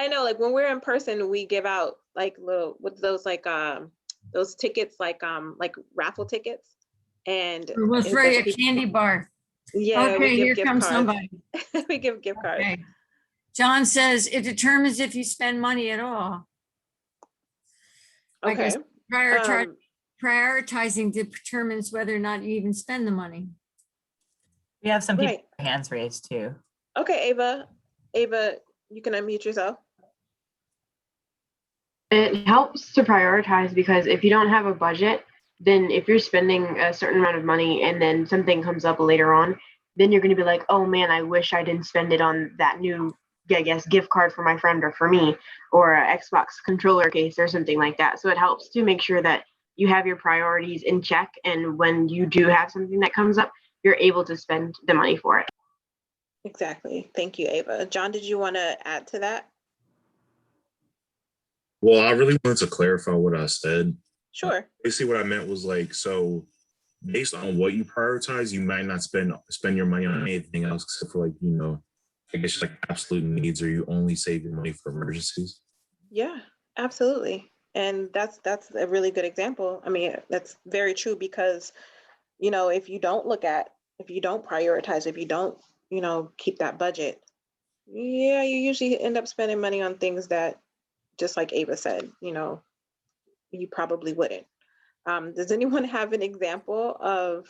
Speaker 2: know, like when we're in person, we give out like little, with those like those tickets, like raffle tickets. And
Speaker 3: We'll throw you a candy bar.
Speaker 2: Yeah,
Speaker 3: okay,
Speaker 2: we give
Speaker 3: here
Speaker 2: gift
Speaker 3: comes
Speaker 2: cards.
Speaker 3: Somebody.
Speaker 2: We give gift cards.
Speaker 3: Okay. John says it determines if you spend money at all.
Speaker 2: Okay.
Speaker 3: I guess prioritizing determines whether or not you even spend the money.
Speaker 1: We have some people with hands raised too.
Speaker 2: Okay, Ava, you can unmute yourself.
Speaker 4: It helps to prioritize, because if you don't have a budget, then if you're spending a certain amount of money and then something comes up later on, then you're going to be like, oh man, I wish I didn't spend it on that new, gift card for my friend or for me, or an Xbox controller case or something like that. So it helps to make sure that you have your priorities in check, and when you do have something that comes up, you're able to spend the money for it.
Speaker 2: Exactly. Thank you, Ava. John, did you want to add to that?
Speaker 5: Well, I really wanted to clarify what I said.
Speaker 2: Sure.
Speaker 5: Basically, what I meant was like, so based on what you prioritize, you might not spend your money on anything else except for like, I guess just like absolute needs, or you only save your money for emergencies.
Speaker 2: Yeah, absolutely. And that's a really good example. I mean, that's very true, because, if you don't prioritize, if you don't, keep that budget, yeah, you usually end up spending money on things that, just like Ava said, you probably wouldn't. Does anyone have an example of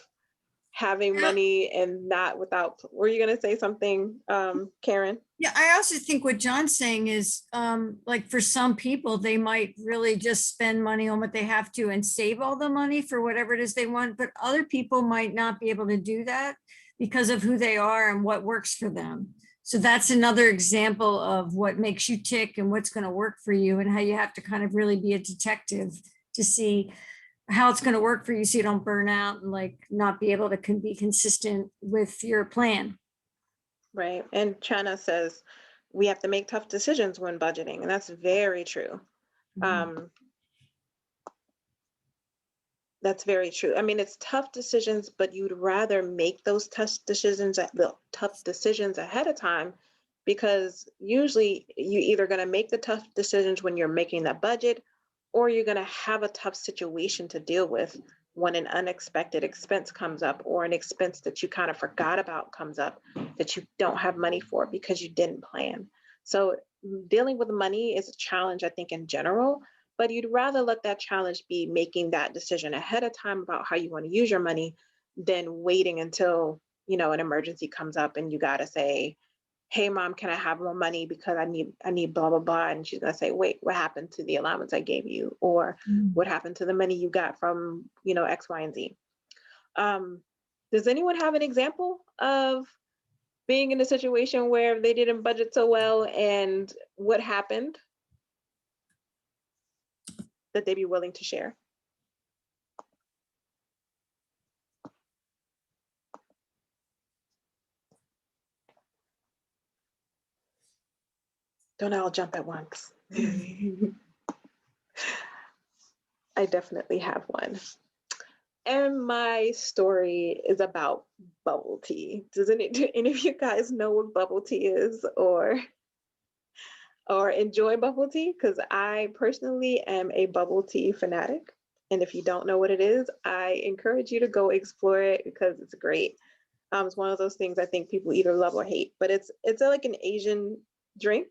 Speaker 2: having
Speaker 3: Yeah.
Speaker 2: money and not without, were you gonna say something, Karen?
Speaker 3: Yeah, I also think what John's saying is, like for some people, they might really just spend money on what they have to and save all the money for whatever it is they want, but other people might not be able to do that because of who they are and what works for them. So that's another example of what makes you tick and what's going to work for you, and how you have to kind of really be a detective to see how it's going to work for you so you don't burn out and like not be able to be consistent with your plan.
Speaker 2: Right. And Chana says we have to make tough decisions when budgeting, and that's very true. Um, that's very true. I mean, it's tough decisions, but you'd rather make those tough decisions ahead of time, because usually you either going to make the tough decisions when you're making that budget, or you're going to have a tough situation to deal with when an unexpected expense comes up, or an expense that you kind of forgot about comes up that you don't have money for because you didn't plan. So dealing with money is a challenge, I think, in general, but you'd rather let that challenge be making that decision ahead of time about how you want to use your money than waiting until, you know, an emergency comes up and you got to say, hey mom, can I have more money because I need blah blah blah, and she's gonna say, wait, what happened to the allowance I gave you, or what happened to the money you got from, you know, X, Y, and Z. Does anyone have an example of being in a situation where they didn't budget so well, and what happened that they'd be willing to share? Don't all jump at once. I definitely have one. And my story is about bubble tea. Do any of you guys know what bubble tea is, or enjoy bubble tea? Because I personally am a bubble tea fanatic. And if you don't know what it is, I encourage you to go explore it because it's great. It's one of those things I think people either love or hate, but it's like an Asian drink.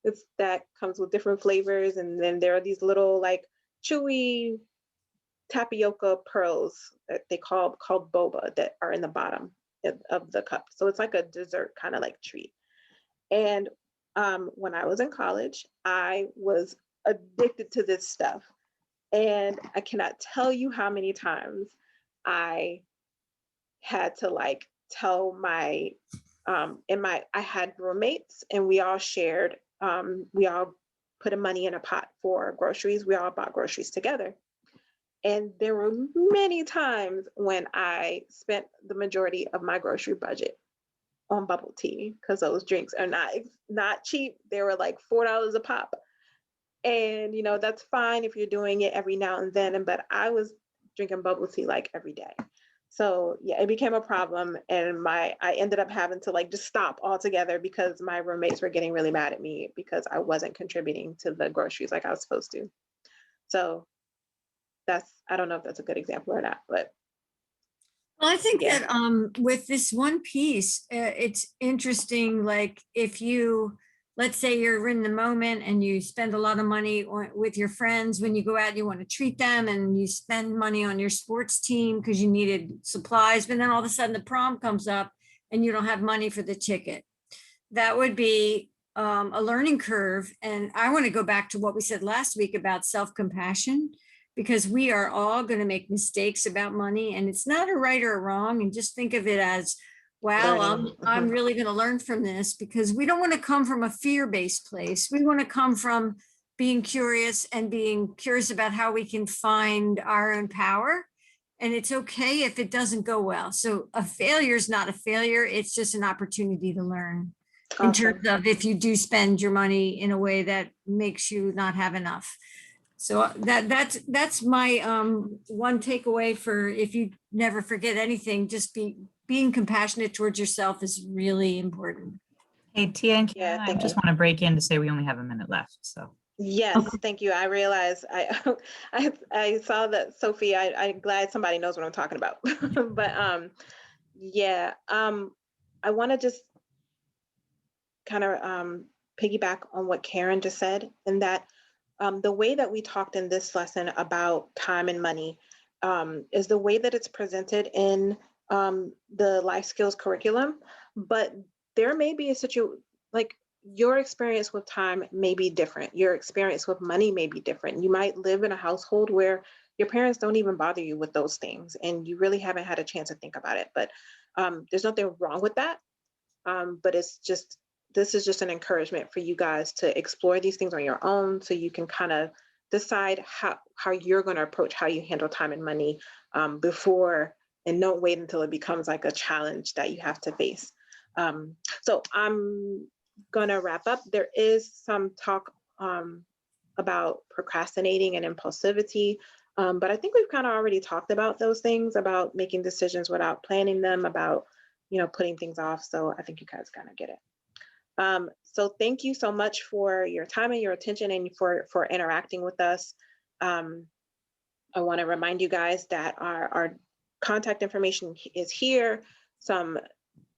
Speaker 2: It's that comes with different flavors, and then there are these little like chewy tapioca pearls that they called boba that are in the bottom of the cup. So it's like a dessert kind of like treat. And when I was in college, I was addicted to this stuff. And I cannot tell you how many times I had to like tell my I had roommates, and we all shared, we all put a money in a pot for groceries. We all bought groceries together. And there were many times when I spent the majority of my grocery budget on bubble tea, because those drinks are not cheap. They were like $4 a pop. And you know, that's fine if you're doing it every now and then, but I was drinking bubble tea like every day. So yeah, it became a problem, and I ended up having to like just stop altogether because my roommates were getting really mad at me because I wasn't contributing to the groceries like I was supposed to. So I don't know if that's a good example or not, but.
Speaker 3: Well, I think
Speaker 2: Yeah.
Speaker 3: that with this one piece, it's interesting. Like if you, let's say you're in the moment and you spend a lot of money with your friends, when you go out, you want to treat them, and you spend money on your sports team because you needed supplies, but then all of a sudden the prom comes up and you don't have money for the ticket. That would be a learning curve. And I want to go back to what we said last week about self-compassion, because we are all going to make mistakes about money, and it's not a right or a wrong. And just think of it as, wow, I'm really going to learn from this, because we don't want to come from a fear-based place. We want to come from being curious about how we can find our own power. And it's okay if it doesn't go well. So a failure is not a failure. It's just an opportunity to learn.
Speaker 2: Awesome.
Speaker 3: In terms of if you do spend your money in a way that makes you not have enough. So that's my one takeaway for, if you never forget anything, just being compassionate towards yourself is really important.
Speaker 1: Hey, Tia and
Speaker 2: Yeah,
Speaker 1: Karen, I
Speaker 2: thank
Speaker 1: just
Speaker 2: you.
Speaker 1: want to break in to say we only have a minute left. So
Speaker 2: Yes, thank you. I realized I saw that, Sophie. I'm glad somebody knows what I'm talking about. But yeah, I want to just kind of piggyback on what Karen just said, and that the way that we talked in this lesson about time and money is the way that it's presented in the life skills curriculum, but there may be a situation like your experience with time may be different. Your experience with money may be different. You might live in a household where your parents don't even bother you with those things, and you really haven't had a chance to think about it. But there's nothing wrong with that. But this is just an encouragement for you guys to explore these things on your own, so you can kind of decide how you're going to approach how you handle time and money before, and don't wait until it becomes like a challenge that you have to face. So I'm gonna wrap up. There is some talk about procrastinating and impulsivity, but I think we've kind of already talked about those things, about making decisions without planning them, about putting things off. So I think you guys kind of get it. So thank you so much for your time and your attention, and for interacting with us. I want to remind you guys that our contact information is here. Some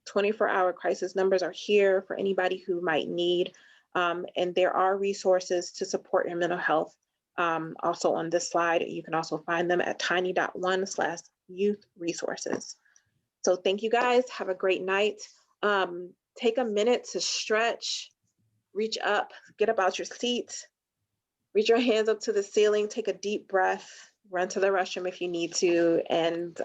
Speaker 2: 24-hour crisis numbers are here for anybody who might need. And there are resources to support your mental health. Also on this slide, you can also find them at tiny.one/youth resources. So thank you guys. Have a great night. Take a minute to stretch, reach up, get up out your seat, reach your hands up to the ceiling, take a deep breath, run to the restroom if you need to, and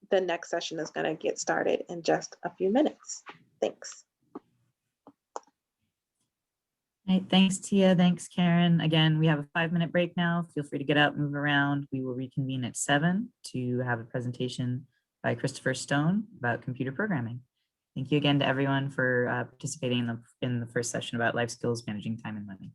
Speaker 2: the next session is going to get started in just a few minutes. Thanks.
Speaker 1: All right, thanks, Tia. Thanks, Karen. Again, we have a 5-minute break now. Feel free to get up, move around. We will reconvene at 7 to have a presentation by Christopher Stone about computer programming. Thank you again to everyone for participating in the first session about life skills, managing time and money.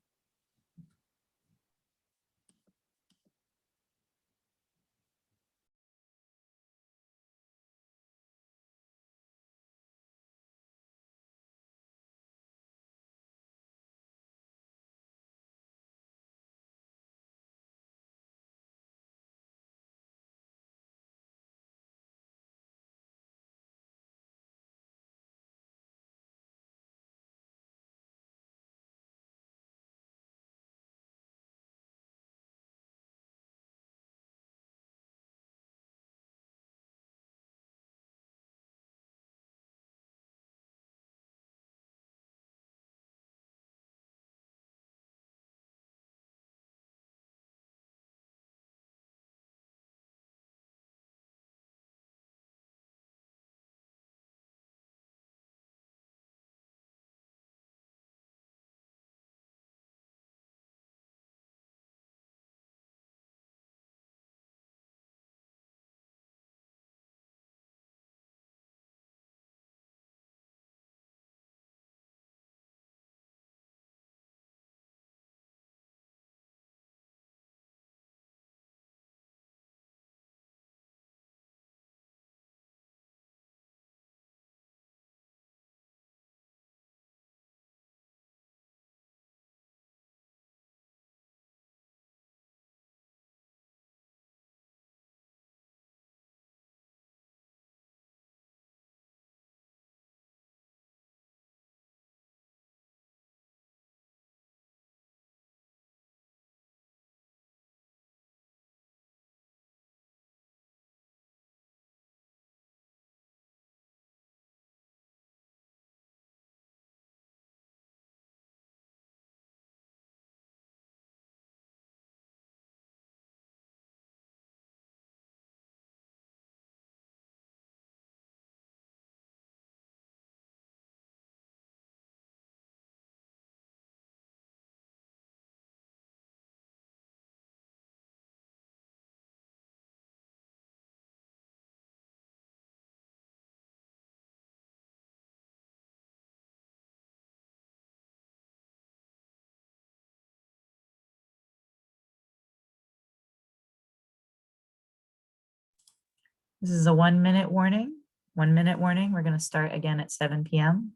Speaker 1: This is a 1-minute warning. 1-minute warning. We're going to start again at 7 p.m.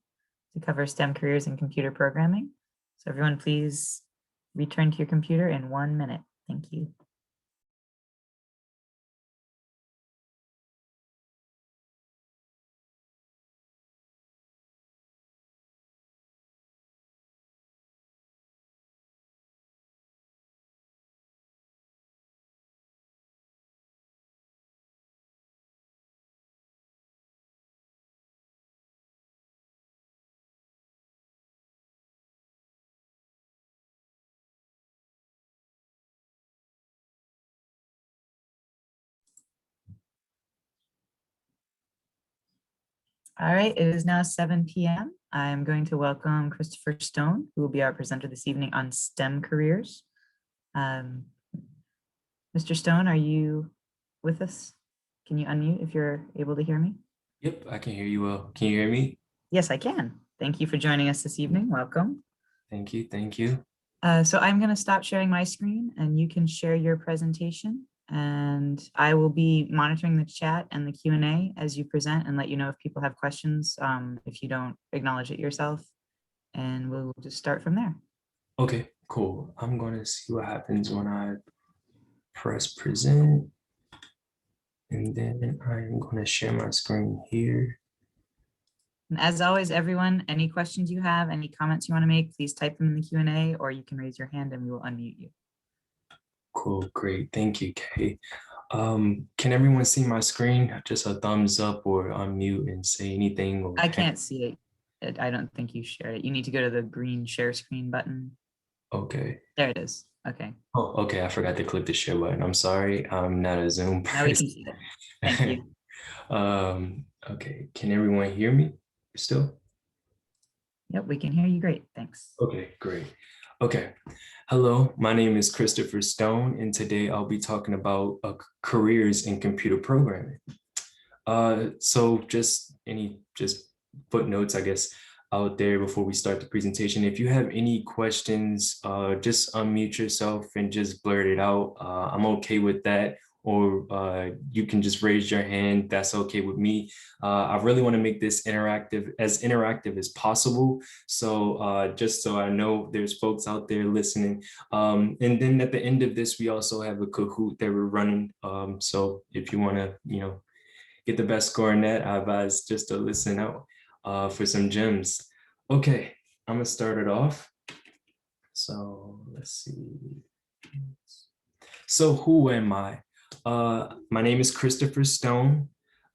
Speaker 1: to cover STEM careers in computer programming. So everyone, please return to your computer in 1 minute. Thank you. All right, it is now 7 p.m. I'm going to welcome Christopher Stone, who will be our presenter this evening on STEM careers. Mr. Stone, are you with us? Can you unmute if you're able to hear me?
Speaker 6: Yep, I can hear you well. Can you hear me?
Speaker 1: Yes, I can. Thank you for joining us this evening. Welcome.
Speaker 6: Thank you. Thank you.
Speaker 1: So I'm going to stop sharing my screen and you can share your presentation. And I will be monitoring the chat and the Q&A as you present and let you know if people have questions, if you don't acknowledge it yourself. And we'll just start from there.
Speaker 6: Okay, cool. I'm going to see what happens when I press present. And then I'm going to share my screen here.
Speaker 1: And as always, everyone, any questions you have, any comments you want to make, please type them in the Q&A or you can raise your hand and we will unmute you.
Speaker 6: Cool, great. Thank you, Kay. Can everyone see my screen? Just a thumbs up or unmute and say anything. Or
Speaker 1: I can't see it. I don't think you shared it. You need to go to the green share screen button.
Speaker 6: Okay.
Speaker 1: There it is. Okay.
Speaker 6: Oh, okay. I forgot to click the share button. I'm sorry. I'm not a Zoom person.
Speaker 1: Now we can see it. Thank you.
Speaker 6: Okay. Can everyone hear me still?
Speaker 1: Yep, we can hear you great. Thanks.
Speaker 6: Okay, great. Okay. Hello, my name is Christopher Stone, and today I'll be talking about careers in computer programming. So just footnotes, I guess, out there before we start the presentation. If you have any questions, just unmute yourself and just blurt it out. I'm okay with that. Or you can just raise your hand. That's okay with me. I really want to make this interactive as possible. So just so I know there's folks out there listening. And then at the end of this, we also have a Kahoot that we're running. So if you want to, get the best score in that, I advise just to listen out for some gems. Okay, I'm gonna start it off. So let's see. So who am I? My name is Christopher Stone.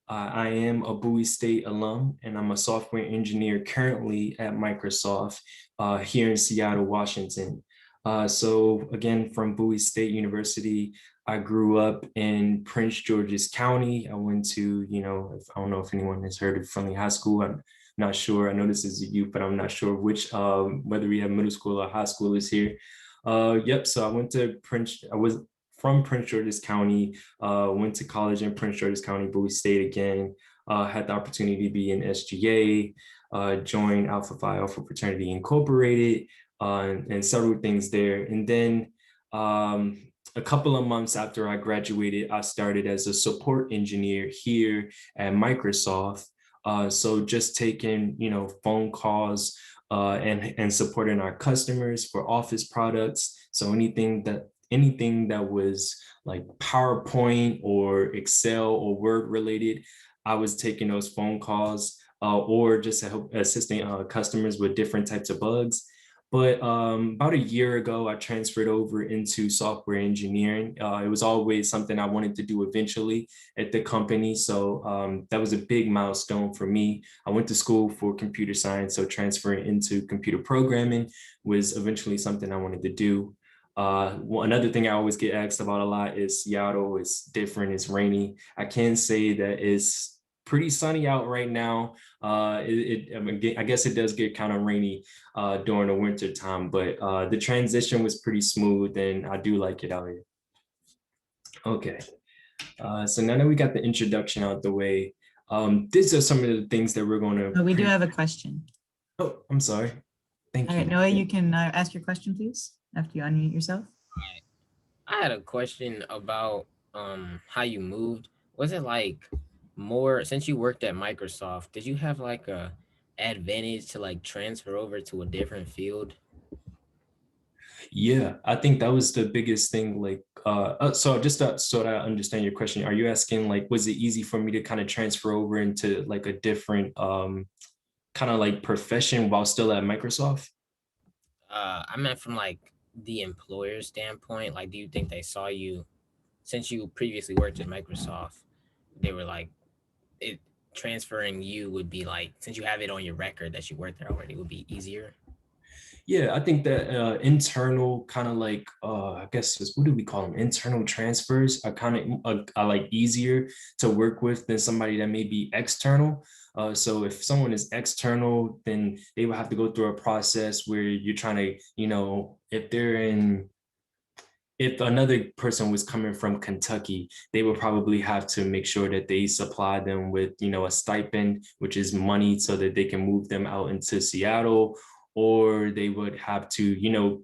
Speaker 6: I am a Bowie State alum, and I'm a software engineer currently at Microsoft here in Seattle, Washington. So again, from Bowie State University, I grew up in Prince George's County. I went to, I don't know if anyone has heard of Friendly High School. I'm not sure. I know this is a youth, but I'm not sure which, whether we have middle school or high schoolers here. Yep, so I went to I was from Prince George's County, went to college in Prince George's County, Bowie State again, had the opportunity to be in SGA, joined Alpha Phi Alpha Fraternity Incorporated, and several things there. And then a couple of months after I graduated, I started as a support engineer here at Microsoft. So just taking, phone calls and supporting our customers for Office products. So anything that was like PowerPoint or Excel or Word related, I was taking those phone calls or just assisting customers with different types of bugs. But about a year ago, I transferred over into software engineering. It was always something I wanted to do eventually at the company. So that was a big milestone for me. I went to school for computer science, so transferring into computer programming was eventually something I wanted to do. Another thing I always get asked about a lot is Seattle. It's different, it's rainy. I can say that it's pretty sunny out right now. I guess it does get kind of rainy during the winter time, but the transition was pretty smooth and I do like it out here. Okay, so now that we got the introduction out the way, these are some of the things that we're going to.
Speaker 1: Oh, we do have a question.
Speaker 6: Oh, I'm sorry. Thank you.
Speaker 1: All right, Noah, you can ask your question, please, after you unmute yourself.
Speaker 7: I had a question about how you moved. Was it like more, since you worked at Microsoft, did you have like a advantage to like transfer over to a different field?
Speaker 6: Yeah, I think that was the biggest thing. Like, so just so that I understand your question, are you asking like, was it easy for me to kind of transfer over into like a different kind of like profession while still at Microsoft?
Speaker 7: I meant from like the employer standpoint. Like, do you think they saw you, since you previously worked at Microsoft, they were like, it transferring you would be like, since you have it on your record that you worked there already, would be easier?
Speaker 6: Yeah, I think that internal kind of like I guess what do we call them? Internal transfers are kind of are like easier to work with than somebody that may be external. So if someone is external, then they will have to go through a process where you're trying to, you know, if another person was coming from Kentucky, they would probably have to make sure that they supply them with, you know, a stipend, which is money so that they can move them out into Seattle, or they would have to, you know,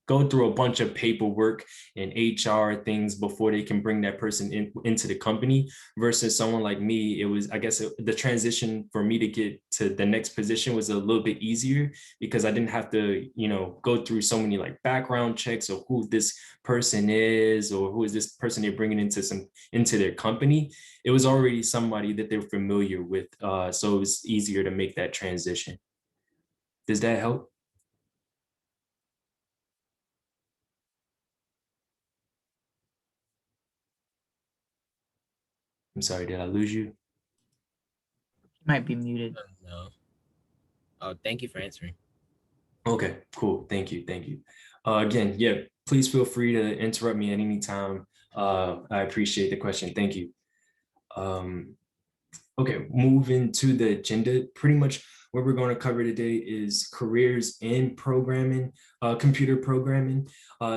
Speaker 6: go through a bunch of paperwork and HR things before they can bring that person into the company versus someone like me. It was, I guess, the transition for me to get to the next position was a little bit easier because I didn't have to, you know, go through so many like background checks of who this person is or who is this person they're bringing into their company. It was already somebody that they're familiar with, so it was easier to make that transition. Does that help? I'm sorry, did I lose you?
Speaker 1: You might be muted.
Speaker 7: No. Oh, thank you for answering.
Speaker 6: Okay, cool. Thank you. Thank you. Again, yeah, please feel free to interrupt me at any time. I appreciate the question. Thank you. Okay, moving to the agenda. Pretty much what we're going to cover today is careers in programming, computer programming.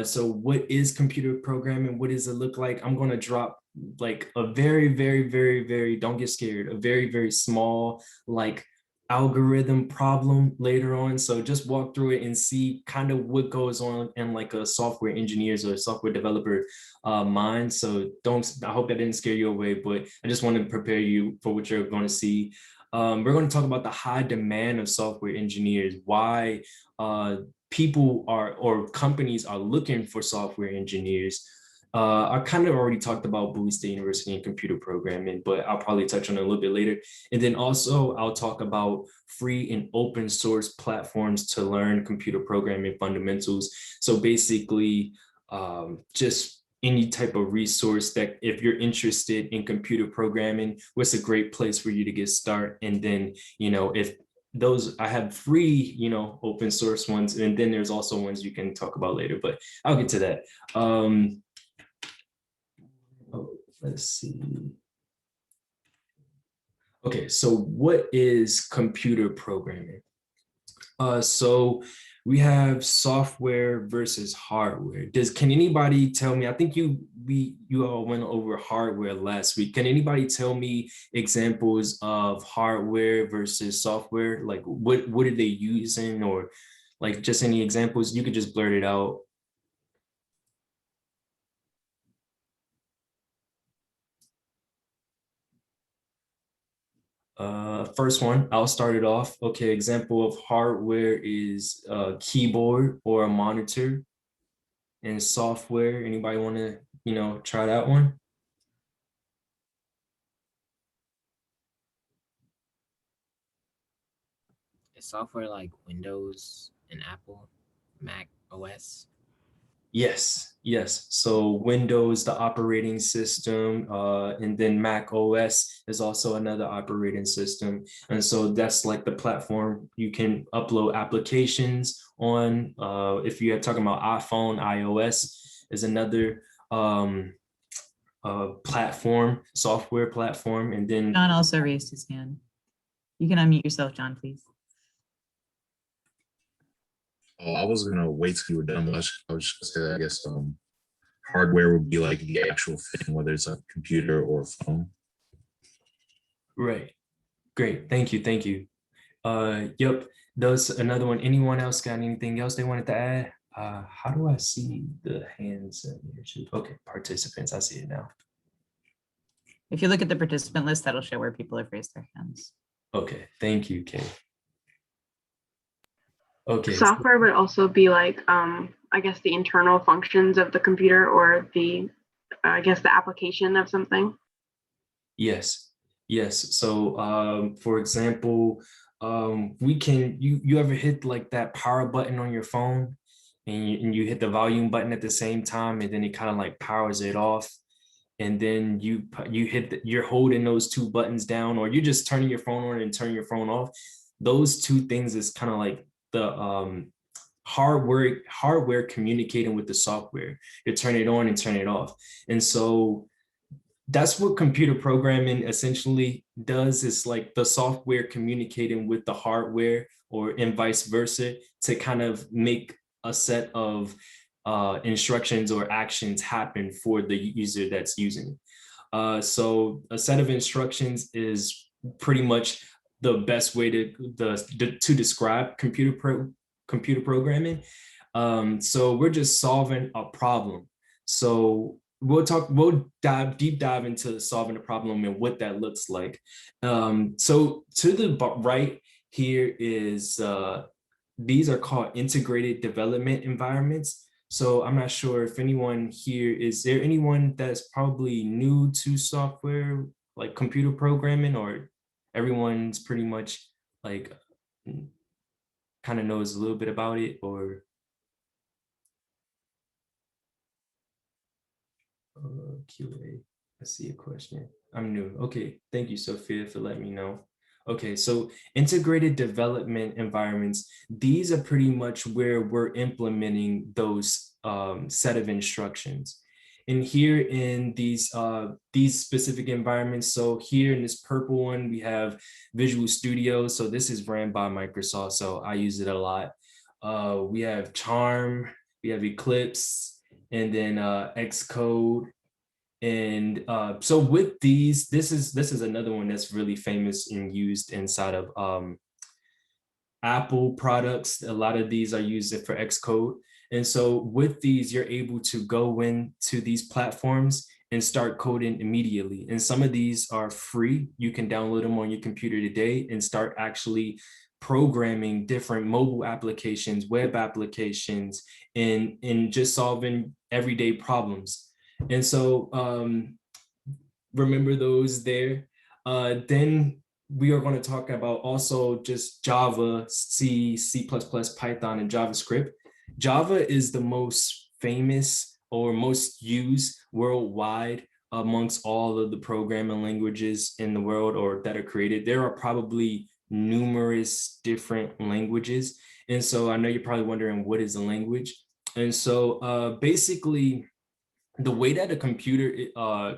Speaker 6: So what is computer programming? What does it look like? I'm going to drop like a very, don't get scared, a very small, like algorithm problem later on. So just walk through it and see kind of what goes on in like a software engineer's or software developer mind. So I hope that didn't scare you away, but I just want to prepare you for what you're going to see. We're going to talk about the high demand of software engineers, why people are or companies are looking for software engineers. I kind of already talked about Bowie State University and computer programming, but I'll probably touch on it a little bit later. And then also I'll talk about free and open source platforms to learn computer programming fundamentals. So basically just any type of resource that if you're interested in computer programming, what's a great place for you to get started. And then, you know, if those I have free, you know, open source ones, and then there's also ones you can talk about later, but I'll get to that. Let's see. Okay, so what is computer programming? So we have software versus hardware. Can anybody tell me? I think you all went over hardware last week. Can anybody tell me examples of hardware versus software? Like what are they using, or like just any examples? You could just blurt it out. First one, I'll start it off. Okay, example of hardware is a keyboard or a monitor. And software, anybody want to, you know, try that one?
Speaker 7: Is software like Windows and Apple, Mac OS?
Speaker 6: Yes. So Windows, the operating system, and then Mac OS is also another operating system. And so that's like the platform you can upload applications on. If you're talking about iPhone, iOS is another platform, software platform. And then
Speaker 1: John also raised his hand. You can unmute yourself, John, please.
Speaker 5: Oh, I was gonna wait till you were done. But I was just gonna say that I guess hardware would be like the actual thing, whether it's a computer or a phone.
Speaker 6: right. Great. Thank you. Yep. Those another one. Anyone else got anything else they wanted to add? How do I see the hands in here? Okay, participants. I see it now.
Speaker 1: If you look at the participant list, that'll show where people have raised their hands.
Speaker 6: Okay, thank you, Kay. Okay.
Speaker 4: Software would also be like, I guess the internal functions of the computer or the, I guess the application of something.
Speaker 6: Yes. So, for example, we can, you ever hit like that power button on your phone and you hit the volume button at the same time and then it kind of like powers it off. And then you're holding those two buttons down, or you're just turning your phone on and turning your phone off. Those two things is kind of like hardware communicating with the software. You turn it on and turn it off. And so that's what computer programming essentially does, is like the software communicating with the hardware, or and vice versa, to kind of make a set of instructions or actions happen for the user that's using it. So a set of instructions is pretty much the best way to describe computer programming. So we're just solving a problem. So we'll deep dive into solving a problem and what that looks like. So to the right here is, these are called integrated development environments. So I'm not sure if anyone here, is there anyone that's probably new to software, like computer programming, or everyone's pretty much like kind of knows a little bit about it? Or QA, I see a question. I'm new. Okay, thank you, Sophia, for letting me know. Okay, so integrated development environments, these are pretty much where we're implementing those set of instructions. And here in these specific environments, so here in this purple one, we have Visual Studio. So this is ran by Microsoft, so I use it a lot. We have Charm, we have Eclipse, and then Xcode. And so with these, this is another one that's really famous and used inside of Apple products. A lot of these are used for Xcode. And so with these, you're able to go into these platforms and start coding immediately. And some of these are free. You can download them on your computer today and start actually programming different mobile applications, web applications, and just solving everyday problems. And so remember those there. Then we are going to talk about also just Java, C, C++, Python, and JavaScript. Java is the most famous or most used worldwide amongst all of the programming languages in the world, or that are created. There are probably numerous different languages. And so I know you're probably wondering, what is a language? And so basically, the way that a computer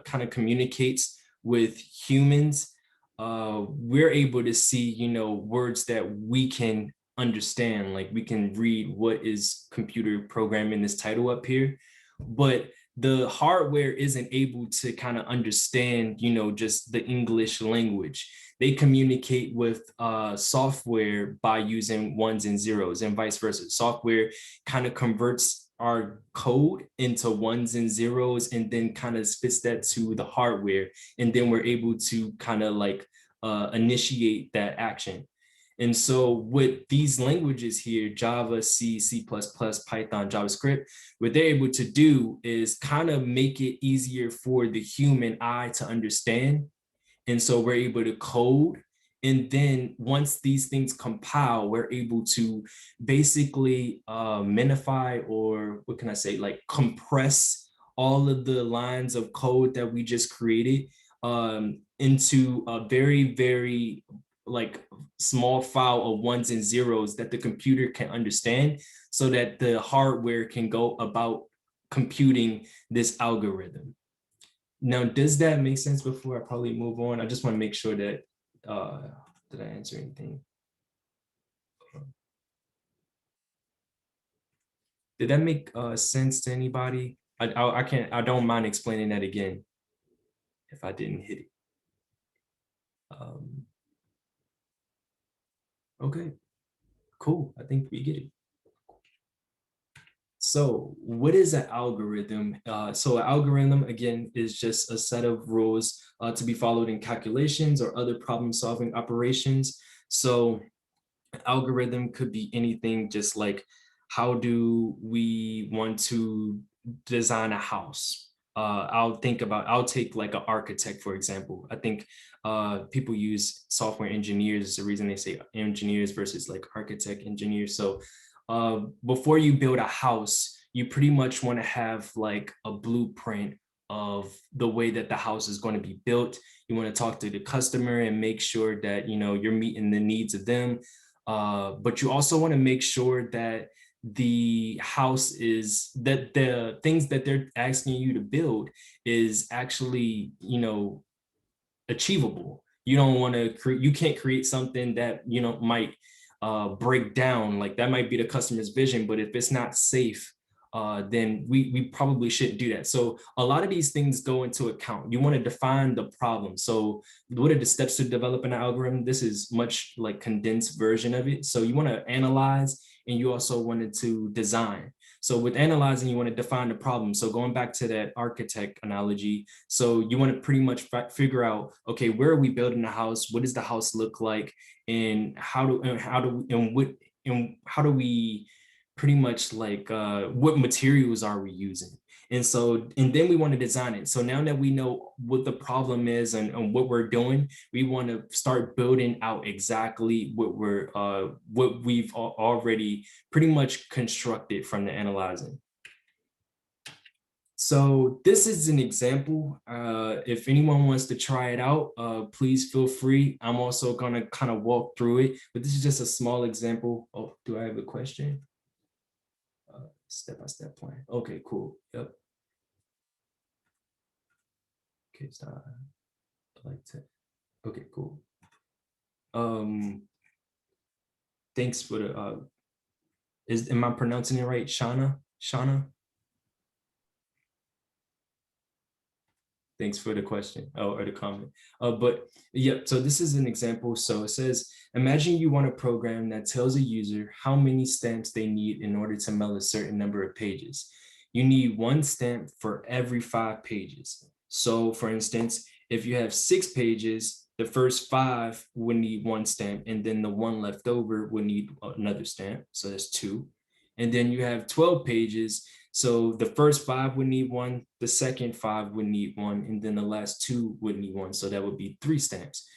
Speaker 6: kind of communicates with humans, we're able to see, words that we can understand. Like, we can read what is computer programming, this title up here, but the hardware isn't able to kind of understand, just the English language. They communicate with software by using ones and zeros, and vice versa. Software kind of converts our code into ones and zeros, and then kind of spits that to the hardware. And then we're able to kind of like initiate that action. And so with these languages here, Java, C, C++, Python, JavaScript, what they're able to do is kind of make it easier for the human eye to understand. And so we're able to code. And then once these things compile, we're able to basically minify, or what can I say, like compress all of the lines of code that we just created into a very, very like small file of ones and zeros that the computer can understand, so that the hardware can go about computing this algorithm. Now, does that make sense before I probably move on? I just want to make sure that, did I answer anything? Did that make sense to anybody? I don't mind explaining that again if I didn't hit it. Okay, cool. I think we get it. So what is an algorithm? So an algorithm, again, is just a set of rules to be followed in calculations or other problem-solving operations. So an algorithm could be anything, just like, how do we want to design a house? I'll take like an architect, for example. I think people use software engineers. The reason they say engineers versus like architect engineers. So before you build a house, you pretty much want to have like a blueprint of the way that the house is going to be built. You want to talk to the customer and make sure that you're meeting the needs of them. But you also want to make sure that the house is, that the things that they're asking you to build is actually, you know, achievable. You don't want to create, you can't create something that, you know, might break down. Like that might be the customer's vision, but if it's not safe, then we probably shouldn't do that. So a lot of these things go into account. You want to define the problem. So what are the steps to develop an algorithm? This is much like condensed version of it. So you want to analyze, and you also wanted to design. So with analyzing, you want to define the problem. So going back to that architect analogy, so you want to pretty much figure out, okay, where are we building the house? What does the house look like? And how do we pretty much like, what materials are we using? And so, and then we want to design it. So now that we know what the problem is and what we're doing, we want to start building out exactly what we've already pretty much constructed from the analyzing. So this is an example. If anyone wants to try it out, please feel free. I'm also gonna kind of walk through it, but this is just a small example. Oh, do I have a question? Step-by-step plan. Okay, cool. Yep. Okay, so I like to. Okay, cool. Thanks for the. Am I pronouncing it right? Shauna? Shauna? Thanks for the question, or the comment. But yeah, so this is an example. So it says, imagine you want a program that tells a user how many stamps they need in order to mail a certain number of pages. You need 1 stamp for every 5 pages. So for instance, if you have 6 pages, the first 5 would need 1 stamp, and then the 1 left over would need another stamp. So that's 2. And then you have 12 pages. So the first 5 would need 1, the second 5 would need 1, and then the last 2 would need 1. So that would be 3 stamps.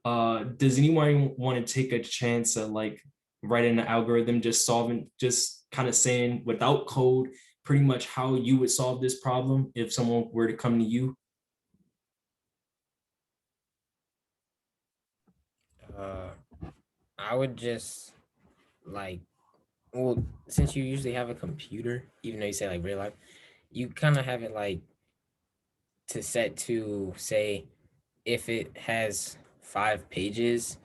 Speaker 6: Does anyone want to take a chance at like writing an algorithm, just solving, just kind of saying without code, pretty much how you would solve this problem if someone were to come to you?
Speaker 7: I would just like, well, since you usually have a computer, even though you say like real life, you kind of have it like to set to say if it has 5 pages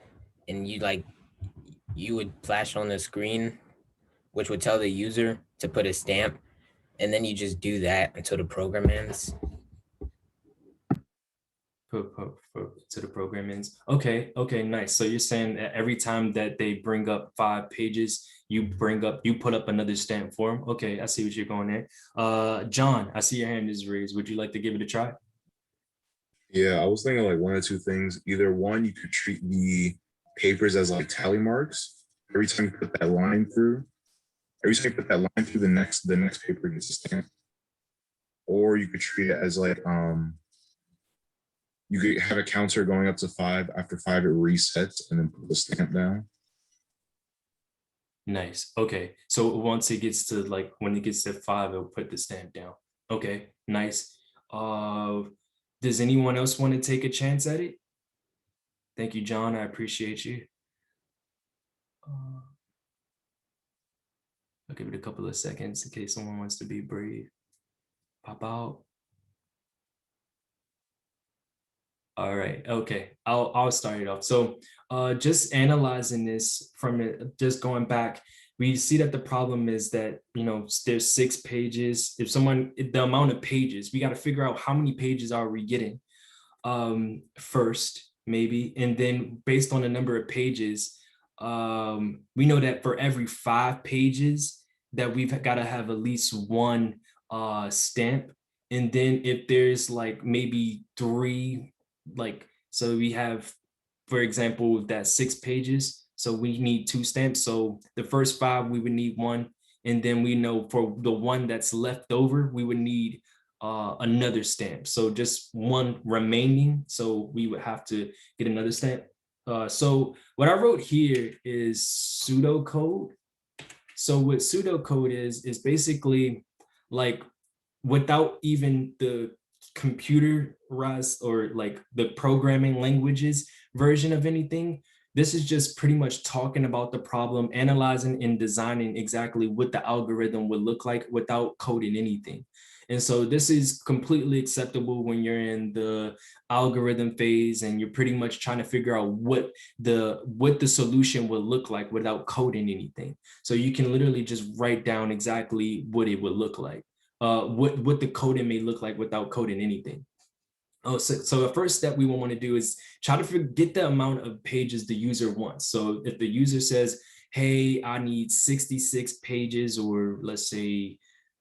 Speaker 7: and you would flash on the screen, which would tell the user to put a stamp, and then you just do that until the program ends.
Speaker 6: To the program ends. Okay, nice. So you're saying that every time that they bring up 5 pages, you put up another stamp for them. Okay, I see what you're going there. John, I see your hand is raised. Would you like to give it a try?
Speaker 5: Yeah, I was thinking like 1 or 2 things. Either one, you could treat the papers as like tally marks. Every time you put that line through, the next paper gets a stamp. Or you could treat it as like you could have a counter going up to 5. After 5, it resets and then put the stamp down.
Speaker 6: Nice. Okay. So once it gets to like, when it gets to 5, it'll put the stamp down. Okay, nice. Does anyone else want to take a chance at it? Thank you, John. I appreciate you. I'll give it a couple of seconds in case someone wants to be brave. Pop out. All right. Okay. I'll start it off. So just analyzing this from it, just going back, we see that the problem is that, you know, there's 6 pages. If the amount of pages, we got to figure out how many pages are we getting first, maybe. And then based on the number of pages, we know that for every 5 pages that we've got to have at least 1 stamp. And then if there's like maybe 3, like, so we have, for example, that 6 pages, so we need 2 stamps. So the first 5 we would need 1, and then we know for the 1 that's left over we would need another stamp, so just 1 remaining, so we would have to get another stamp. So what I wrote here is pseudocode. So what pseudocode is basically like, without even the computerized or like the programming languages version of anything, this is just pretty much talking about the problem, analyzing and designing exactly what the algorithm would look like without coding anything. And so this is completely acceptable when you're in the algorithm phase and you're pretty much trying to figure out what the solution would look like without coding anything. So you can literally just write down exactly what it would look like, what the coding may look like without coding anything. Oh, so the first step we will want to do is try to get the amount of pages the user wants. So if the user says, hey, I need 66 pages, or let's say,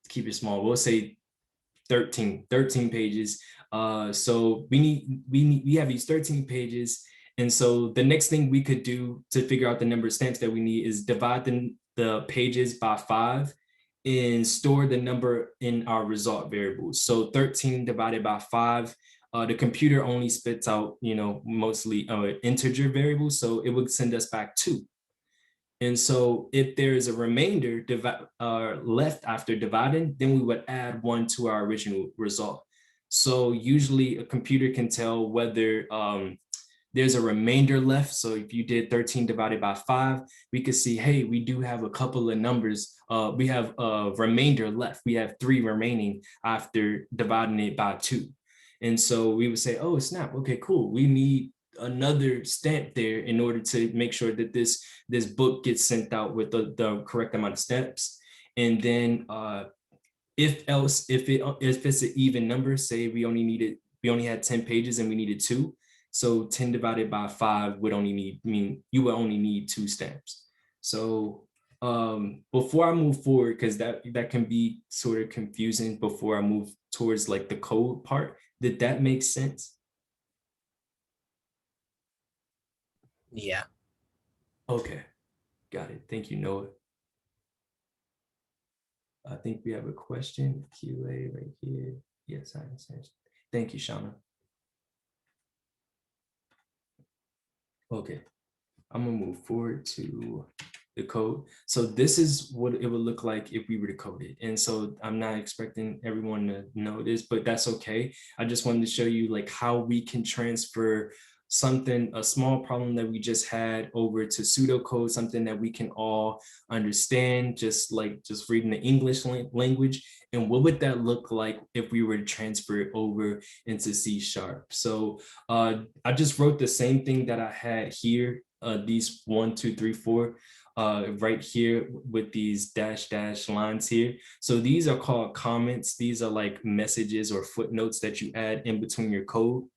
Speaker 6: keep it small, we'll say 13 pages. So we have these 13 pages. And so the next thing we could do to figure out the number of stamps that we need is divide the pages by 5 and store the number in our result variables. So 13 divided by 5, the computer only spits out, mostly integer variables. So it would send us back 2. And so if there is a remainder left after dividing, then we would add 1 to our original result. So usually a computer can tell whether there's a remainder left. So if you did 13 divided by 5, we could see, hey, we do have a couple of numbers. We have a remainder left. We have 3 remaining after dividing it by 2. And so we would say, oh, snap. Okay, cool. We need another stamp there in order to make sure that this book gets sent out with the correct amount of stamps. And then if it's an even number, say we only had 10 pages and we needed 2. So 10 divided by 5 would only you would only need 2 stamps. So before I move forward, because that can be sort of confusing before I move towards like the code part, did that make sense?
Speaker 7: Yeah.
Speaker 6: Okay, got it. Thank you, Noah. I think we have a question, QA right here. Yes, I understand. Thank you, Shauna. Okay, I'm gonna move forward to the code. So this is what it would look like if we were to code it. And so I'm not expecting everyone to know this, but that's okay. I just wanted to show you like how we can transfer a small problem that we just had over to pseudocode, something that we can all understand, just reading the English language. And what would that look like if we were to transfer it over into C#? So I just wrote the same thing that I had here, these 1, 2, 3, 4, right here with these dash lines here. So these are called comments. These are like messages or footnotes that you add in between your code,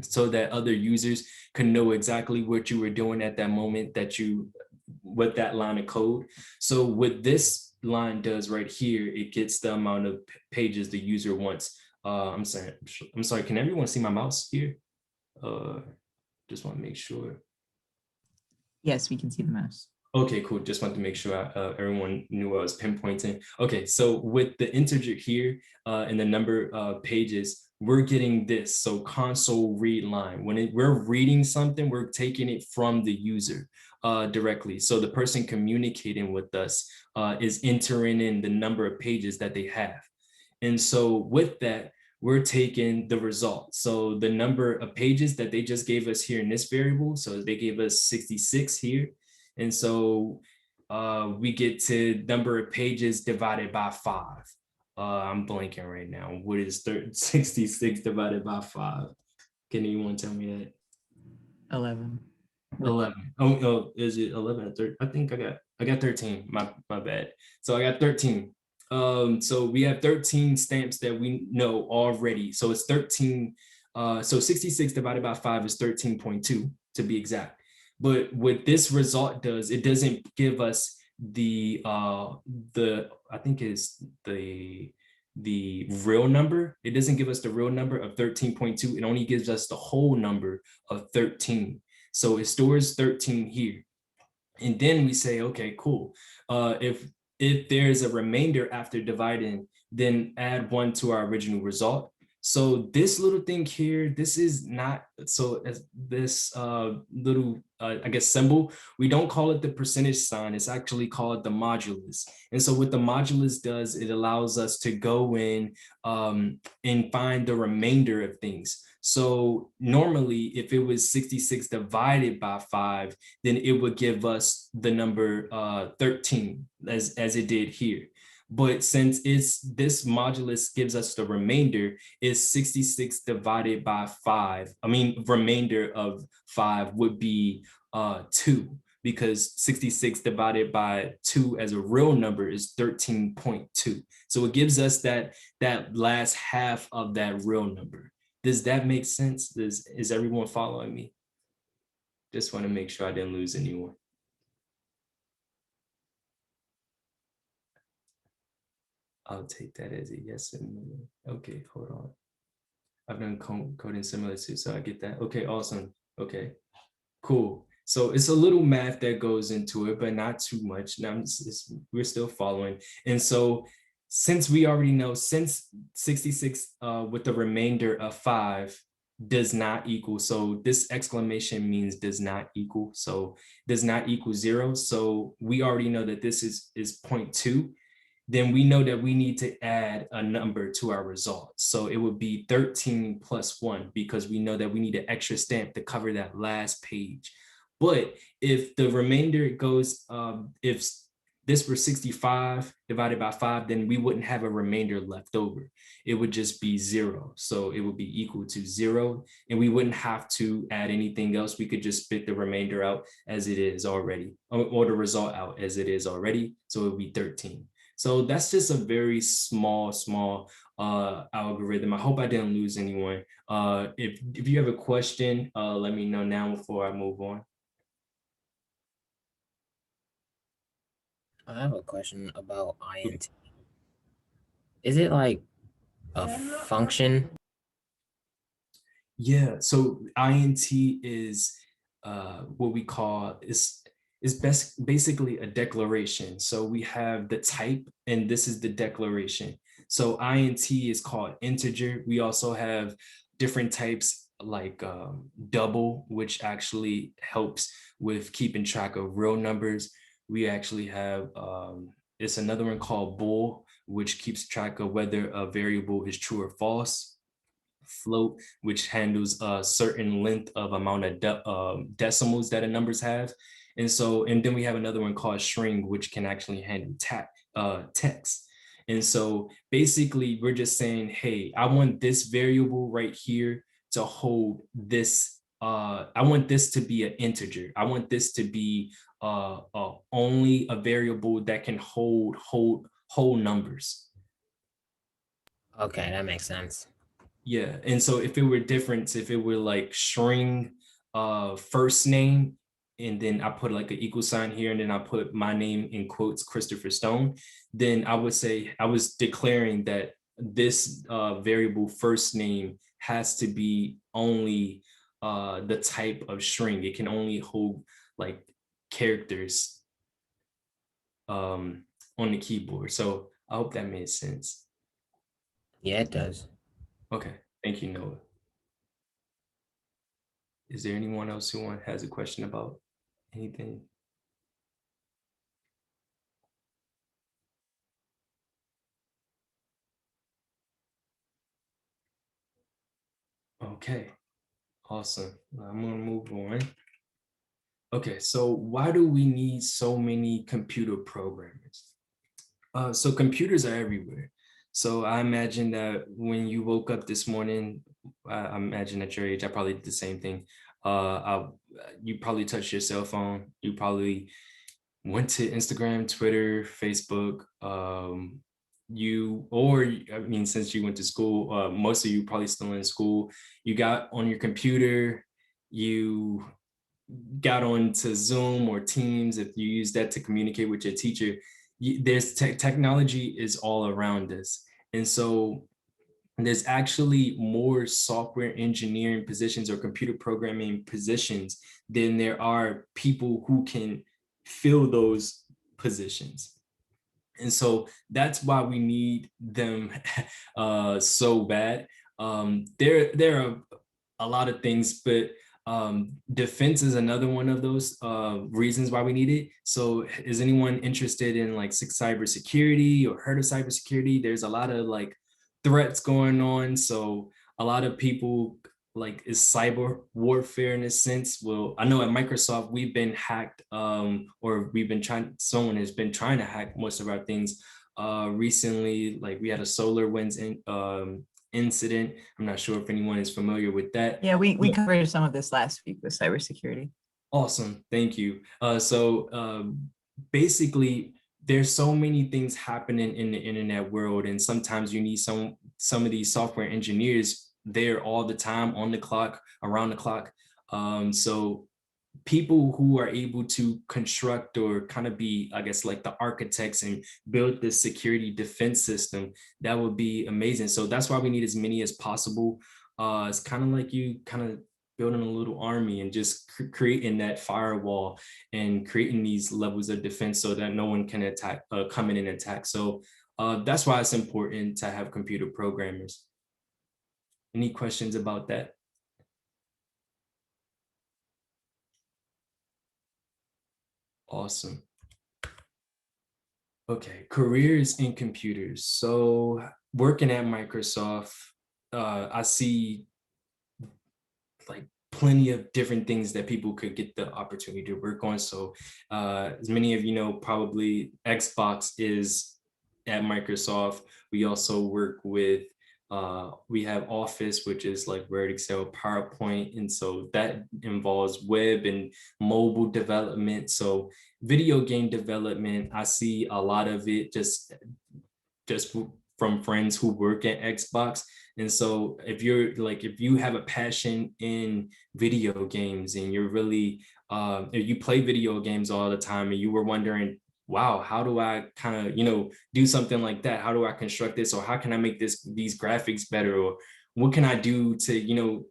Speaker 6: so that other users can know exactly what you were doing at that moment with that line of code. So what this line does right here, it gets the amount of pages the user wants. I'm sorry, can everyone see my mouse here? Just want to make sure.
Speaker 1: Yes, we can see the mouse.
Speaker 6: Okay, cool. Just want to make sure everyone knew I was pinpointing. Okay, so with the integer here and the number of pages, we're getting this. So console read line. When we're reading something, we're taking it from the user directly. So the person communicating with us is entering in the number of pages that they have. And so with that, we're taking the result. So the number of pages that they just gave us here in this variable. So they gave us 66 here. And so we get to number of pages divided by 5. I'm blanking right now. What is 66 divided by 5? Can anyone tell me that?
Speaker 1: 11.
Speaker 6: 11. Oh, is it 11 or 13? I think I got 13. My bad. So I got 13. So we have 13 stamps that we know already. So it's 13. So 66 divided by 5 is 13.2 to be exact. But what this result does, it doesn't give us I think is the real number. It doesn't give us the real number of 13.2. It only gives us the whole number of 13. So it stores 13 here. And then we say, okay, cool. If there's a remainder after dividing, then add 1 to our original result. So this little thing here, this is not, so as this little, I guess, symbol, we don't call it the percentage sign. It's actually called the modulus. And so what the modulus does, it allows us to go in and find the remainder of things. So normally if it was 66 divided by 5, then it would give us the number 13 as it did here. But since this modulus gives us the remainder, is 66 divided by 5. I mean, remainder of 5 would be 2, because 66 divided by 2 as a real number is 13.2. So it gives us that last half of that real number. Does that make sense? Is everyone following me? Just want to make sure I didn't lose anyone. I'll take that as a yes and no. Okay, hold on. I've done coding similar to, so I get that. Okay, awesome. Okay, cool. So it's a little math that goes into it, but not too much. Now we're still following. And so since we already know, since 66 with the remainder of 5 does not equal, so this exclamation means does not equal, so does not equal 0. So we already know that this is 0.2. Then we know that we need to add a number to our result. So it would be 13 plus 1, because we know that we need an extra stamp to cover that last page. But if the remainder goes, if this were 65 divided by 5, then we wouldn't have a remainder left over. It would just be 0. So it would be equal to 0, and we wouldn't have to add anything else. We could just spit the remainder out as it is already, or the result out as it is already. So it would be 13. So that's just a very small algorithm. I hope I didn't lose anyone. If you have a question, let me know now before I move on.
Speaker 7: I have a question about int. Is it like a function?
Speaker 6: Yeah, so int is what we call is basically a declaration. So we have the type, and this is the declaration. So int is called integer. We also have different types like double, which actually helps with keeping track of real numbers. We actually have, it's another one called bool, which keeps track of whether a variable is true or false. Float, which handles a certain length of amount of decimals that a numbers have. And then we have another one called string, which can actually handle text. And so basically we're just saying, hey, I want this variable right here to hold this. I want this to be an integer. I want this to be only a variable that can hold whole numbers.
Speaker 7: Okay, that makes sense.
Speaker 6: Yeah, and so if it were different, if it were like string first name, and then I put like an equal sign here, and then I put my name in quotes, Christopher Stone, then I would say I was declaring that this variable first name has to be only the type of string. It can only hold like characters on the keyboard. So I hope that made sense.
Speaker 7: Yeah, it does.
Speaker 6: Okay, thank you, Noah. Is there anyone else who has a question about anything? Okay, awesome. I'm gonna move on. Okay, so why do we need so many computer programmers? So computers are everywhere. So I imagine that when you woke up this morning, I imagine at your age, I probably did the same thing. You probably touched your cell phone. You probably went to Instagram, Twitter, Facebook. Since you went to school, most of you probably still in school. You got on your computer. You got onto Zoom or Teams. If you use that to communicate with your teacher, there's technology is all around us. And so there's actually more software engineering positions or computer programming positions than there are people who can fill those positions. And so that's why we need them so bad. There are a lot of things, but defense is another one of those reasons why we need it. So is anyone interested in like cybersecurity or heard of cybersecurity? There's a lot of like threats going on. So a lot of people like is cyber warfare in a sense. Well, I know at Microsoft we've been hacked, or someone has been trying to hack most of our things. Recently, like we had a SolarWinds incident. I'm not sure if anyone is familiar with that.
Speaker 1: Yeah, we covered some of this last week with cybersecurity.
Speaker 6: Awesome, thank you. Basically, there's so many things happening in the internet world, and sometimes you need some of these software engineers there all the time, on the clock, around the clock. So people who are able to construct or kind of be, I guess, like the architects and build this security defense system, that would be amazing. So that's why we need as many as possible. It's kind of like you kind of building a little army and just creating that firewall and creating these levels of defense so that no one can attack, come in and attack. So that's why it's important to have computer programmers. Any questions about that? Awesome. Okay, careers in computers. So working at Microsoft, I see like plenty of different things that people could get the opportunity to work on. So as many of you know, probably Xbox is at Microsoft. We also work with, we have Office, which is like Word, Excel, PowerPoint. And so that involves web and mobile development. So video game development, I see a lot of it just from friends who work at Xbox. And so if you have a passion in video games and you're really, if you play video games all the time and you were wondering, wow, how do I kind of, do something like that? How do I construct this? Or how can I make these graphics better? Or what can I do to,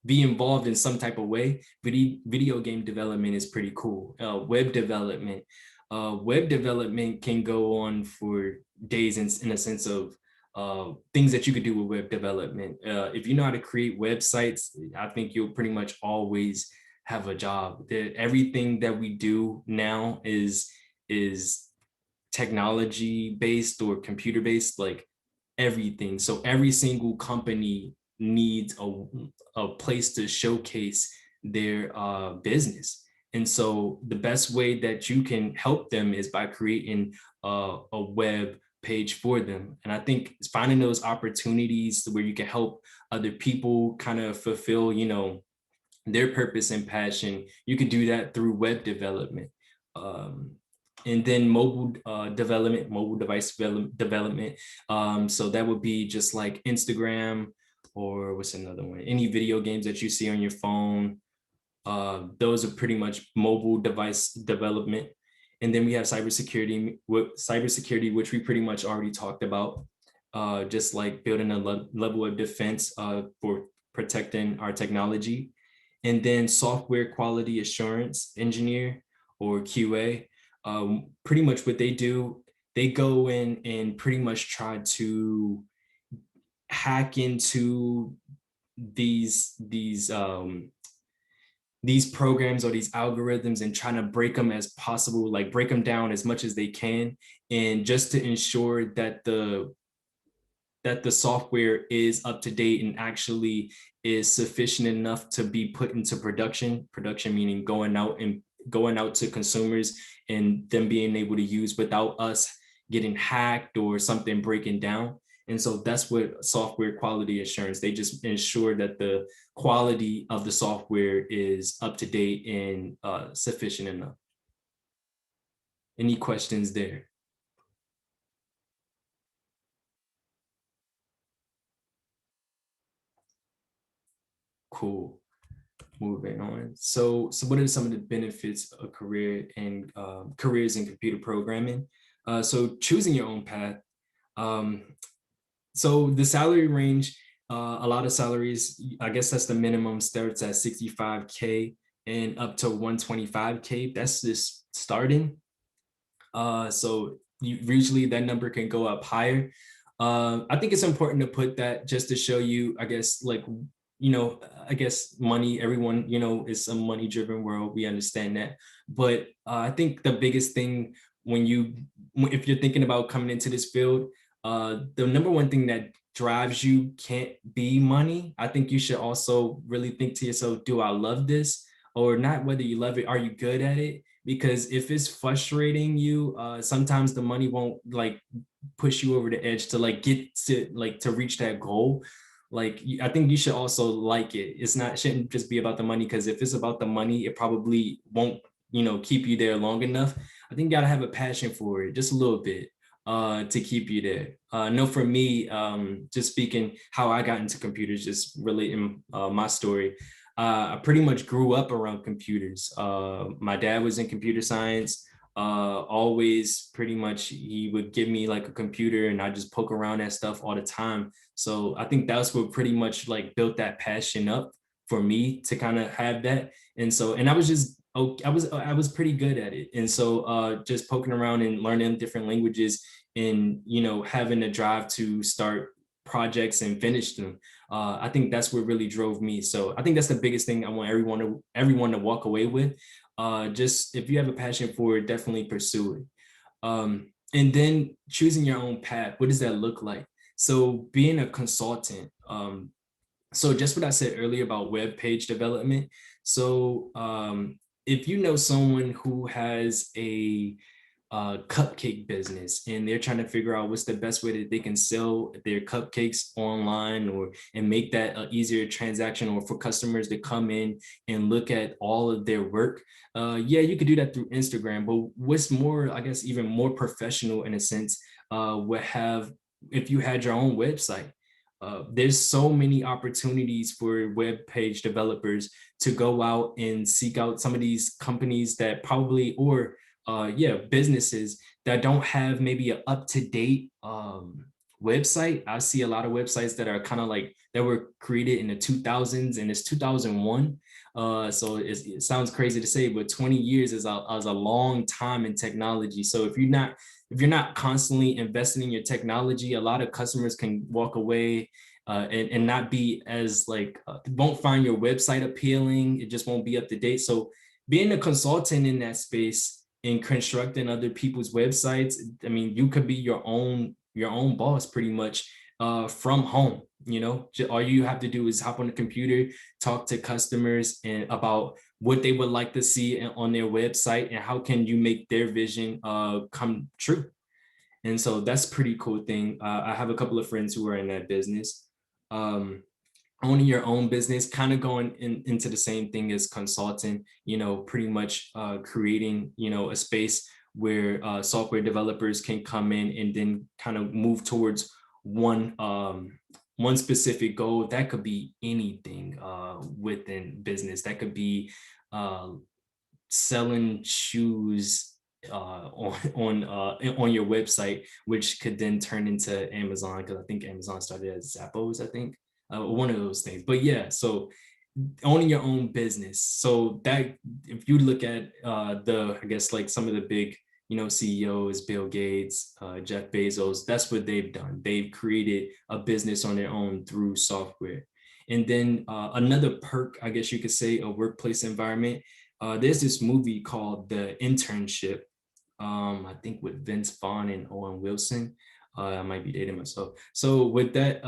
Speaker 6: be involved in some type of way? Video game development is pretty cool. Web development can go on for days in a sense of things that you could do with web development. If you know how to create websites, I think you'll pretty much always have a job. Everything that we do now is technology based or computer based, like everything. So every single company needs a place to showcase their business. And so the best way that you can help them is by creating a web page for them. And I think it's finding those opportunities where you can help other people kind of fulfill, their purpose and passion. You can do that through web development. And then mobile development, mobile device development. So that would be just like Instagram, or what's another one? Any video games that you see on your phone. Those are pretty much mobile device development. And then we have cybersecurity, which we pretty much already talked about, just like building a level of defense for protecting our technology. And then software quality assurance engineer, or QA. Pretty much what they do, they go in and pretty much try to hack into these programs or these algorithms and trying to break them as possible, like break them down as much as they can, and just to ensure that the software is up to date and actually is sufficient enough to be put into production meaning going out to consumers and them being able to use without us getting hacked or something breaking down. And so that's what software quality assurance, they just ensure that the quality of the software is up to date and sufficient enough. Any questions there? Cool. Moving on. So what are some of the benefits of careers in computer programming? So choosing your own path. So the salary range, a lot of salaries, I guess that's the minimum, starts at 65K and up to 125K. That's just starting. So usually that number can go up higher. I think it's important to put that just to show you, I guess, like, I guess money, everyone, is a money driven world. We understand that. But I think the biggest thing if you're thinking about coming into this field, the number one thing that drives you can't be money. I think you should also really think to yourself, do I love this? Or not whether you love it, are you good at it? Because if it's frustrating you, sometimes the money won't like push you over the edge to like get to like to reach that goal. Like I think you should also like it. It's not shouldn't just be about the money, because if it's about the money, it probably won't, keep you there long enough. I think you gotta have a passion for it, just a little bit, to keep you there. No, for me, just speaking how I got into computers, just relating my story. I pretty much grew up around computers. My dad was in computer science. Always pretty much he would give me like a computer and I just poke around that stuff all the time. So I think that's what pretty much like built that passion up for me to kind of have that. And I was just, I was pretty good at it. And so just poking around and learning different languages and, having a drive to start projects and finish them. I think that's what really drove me. So I think that's the biggest thing I want everyone to walk away with. Just if you have a passion for it, definitely pursue it. And then choosing your own path. What does that look like? So being a consultant. So just what I said earlier about web page development. So if you know someone who has a cupcake business and they're trying to figure out what's the best way that they can sell their cupcakes online and make that an easier transaction, or for customers to come in and look at all of their work, yeah, you could do that through Instagram. But what's more, I guess, even more professional in a sense, would have if you had your own website. There's so many opportunities for web page developers to go out and seek out some of these companies that probably, or businesses that don't have maybe an up-to-date website. I see a lot of websites that are kind of like that were created in the 2000s, and it's 2001. So it sounds crazy to say, but 20 years is a long time in technology. So if you're not constantly investing in your technology, a lot of customers can walk away and not be as like, won't find your website appealing. It just won't be up to date. So being a consultant in that space and constructing other people's websites, I mean, you could be your own boss pretty much from home. All you have to do is hop on the computer, talk to customers and about what they would like to see on their website and how can you make their vision come true. And so that's a pretty cool thing. I have a couple of friends who are in that business. Owning your own business, kind of going into the same thing as consulting, pretty much creating, a space where software developers can come in and then kind of move towards one specific goal. That could be anything within business. That could be selling shoes on your website, which could then turn into Amazon, because I think Amazon started as Zappos, I think. One of those things. But yeah, so owning your own business. So that if you look at I guess like some of the big, CEOs, Bill Gates, Jeff Bezos, that's what they've done. They've created a business on their own through software. And then another perk, I guess you could say, a workplace environment. There's this movie called The Internship, I think with Vince Vaughn and Owen Wilson. I might be dating myself. So with that,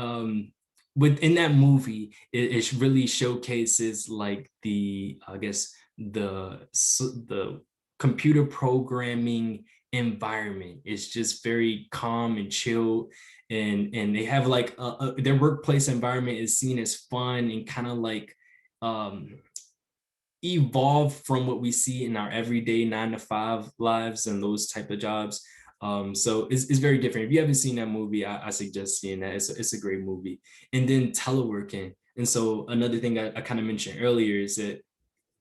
Speaker 6: within that movie, it really showcases like I guess the computer programming environment is just very calm and chill, and they have like their workplace environment is seen as fun and kind of like evolve from what we see in our everyday 9-to-5 lives and those type of jobs. So it's very different. If you haven't seen that movie, I suggest seeing that. It's a great movie. And then teleworking. And so another thing I kind of mentioned earlier is that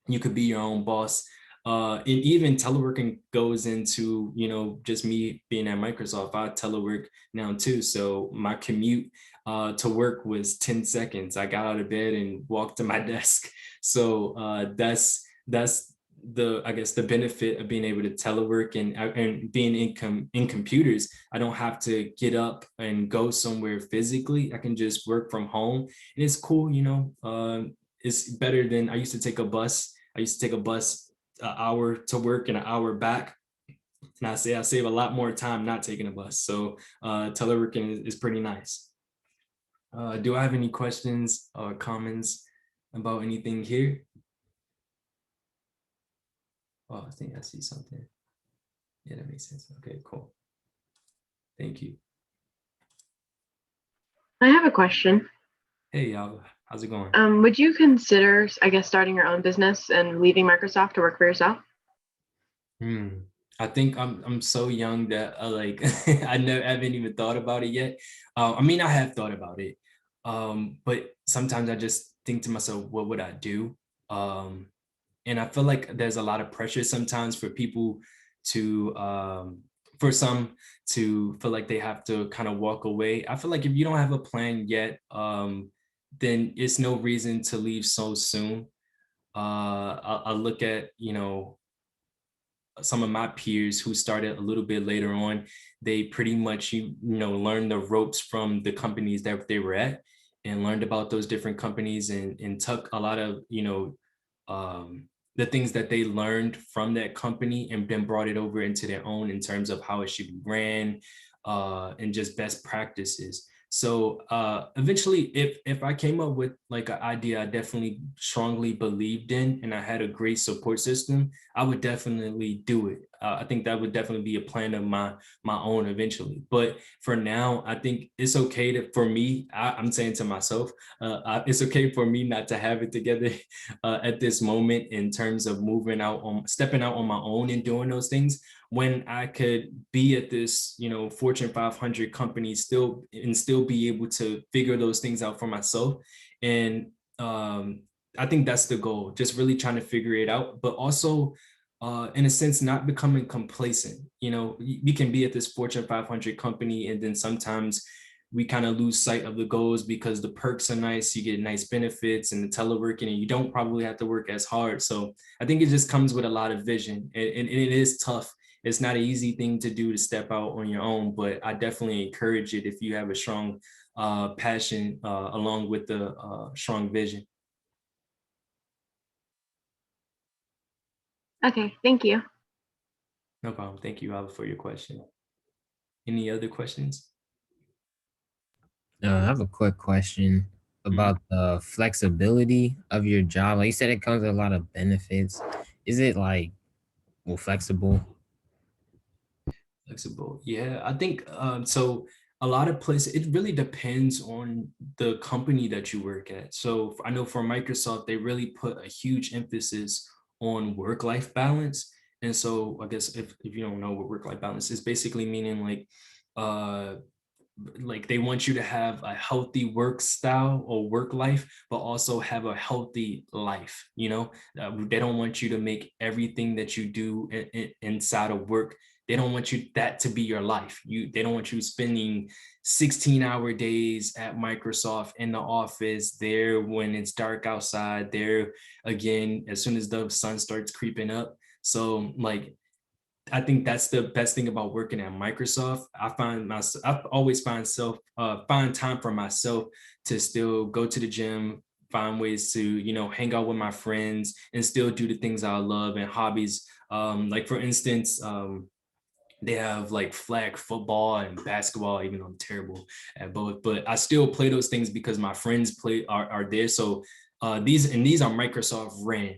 Speaker 6: you could be your own boss. And even teleworking goes into, just me being at Microsoft. I telework now too. So my commute to work was 10 seconds. I got out of bed and walked to my desk. So that's I guess the benefit of being able to telework and being in computers. I don't have to get up and go somewhere physically. I can just work from home, and it's cool. It's better than I used to take a bus. I used to take a bus an hour to work and an hour back, and I save a lot more time not taking a bus. So teleworking is pretty nice. Do I have any questions or comments about anything here? Oh, I think I see something. Yeah, that makes sense. Okay, cool. Thank you.
Speaker 4: I have a question.
Speaker 6: Hey, y'all. How's it going?
Speaker 4: Would you consider, I guess, starting your own business and leaving Microsoft to work for yourself?
Speaker 6: I think I'm so young that like haven't even thought about it yet. I mean, I have thought about it, but sometimes I just think to myself, what would I do? And I feel like there's a lot of pressure sometimes for people to, for some to feel like they have to kind of walk away. I feel like if you don't have a plan yet, then it's no reason to leave so soon. I look at, some of my peers who started a little bit later on, they pretty much learned the ropes from the companies that they were at and learned about those different companies and took a lot of the things that they learned from that company and then brought it over into their own in terms of how it should be ran and just best practices. So eventually, if I came up with like an idea I definitely strongly believed in and I had a great support system, I would definitely do it. I think that would definitely be a plan of my own eventually. But for now, I think it's okay for me. I'm saying to myself, it's okay for me not to have it together at this moment in terms of stepping out on my own and doing those things when I could be at this, Fortune 500 company still be able to figure those things out for myself. And I think that's the goal, just really trying to figure it out, but also in a sense, not becoming complacent. We can be at this Fortune 500 company and then sometimes we kind of lose sight of the goals because the perks are nice, you get nice benefits and the teleworking and you don't probably have to work as hard. So I think it just comes with a lot of vision and it is tough. It's not an easy thing to do to step out on your own, but I definitely encourage it if you have a strong passion along with the strong vision.
Speaker 4: Okay, thank you.
Speaker 6: No problem. Thank you, Albert, for your question. Any other questions?
Speaker 7: I have a quick question about the flexibility of your job. Like you said, it comes with a lot of benefits. Is it like, flexible?
Speaker 6: Flexible. Yeah, I think so. A lot of places, it really depends on the company that you work at. So I know for Microsoft, they really put a huge emphasis on work-life balance. And so I guess if you don't know what work-life balance is, basically meaning like they want you to have a healthy work style or work life, but also have a healthy life. They don't want you to make everything that you do inside of work. They don't want you that to be your life. They don't want you spending 16-hour days at Microsoft in the office there when it's dark outside, there again as soon as the sun starts creeping up. So like I think that's the best thing about working at Microsoft. I've always find time for myself to still go to the gym, find ways to, hang out with my friends and still do the things I love and hobbies. Like for instance, they have like flag football and basketball, even though I'm terrible at both, but I still play those things because my friends are there. So these are Microsoft ran.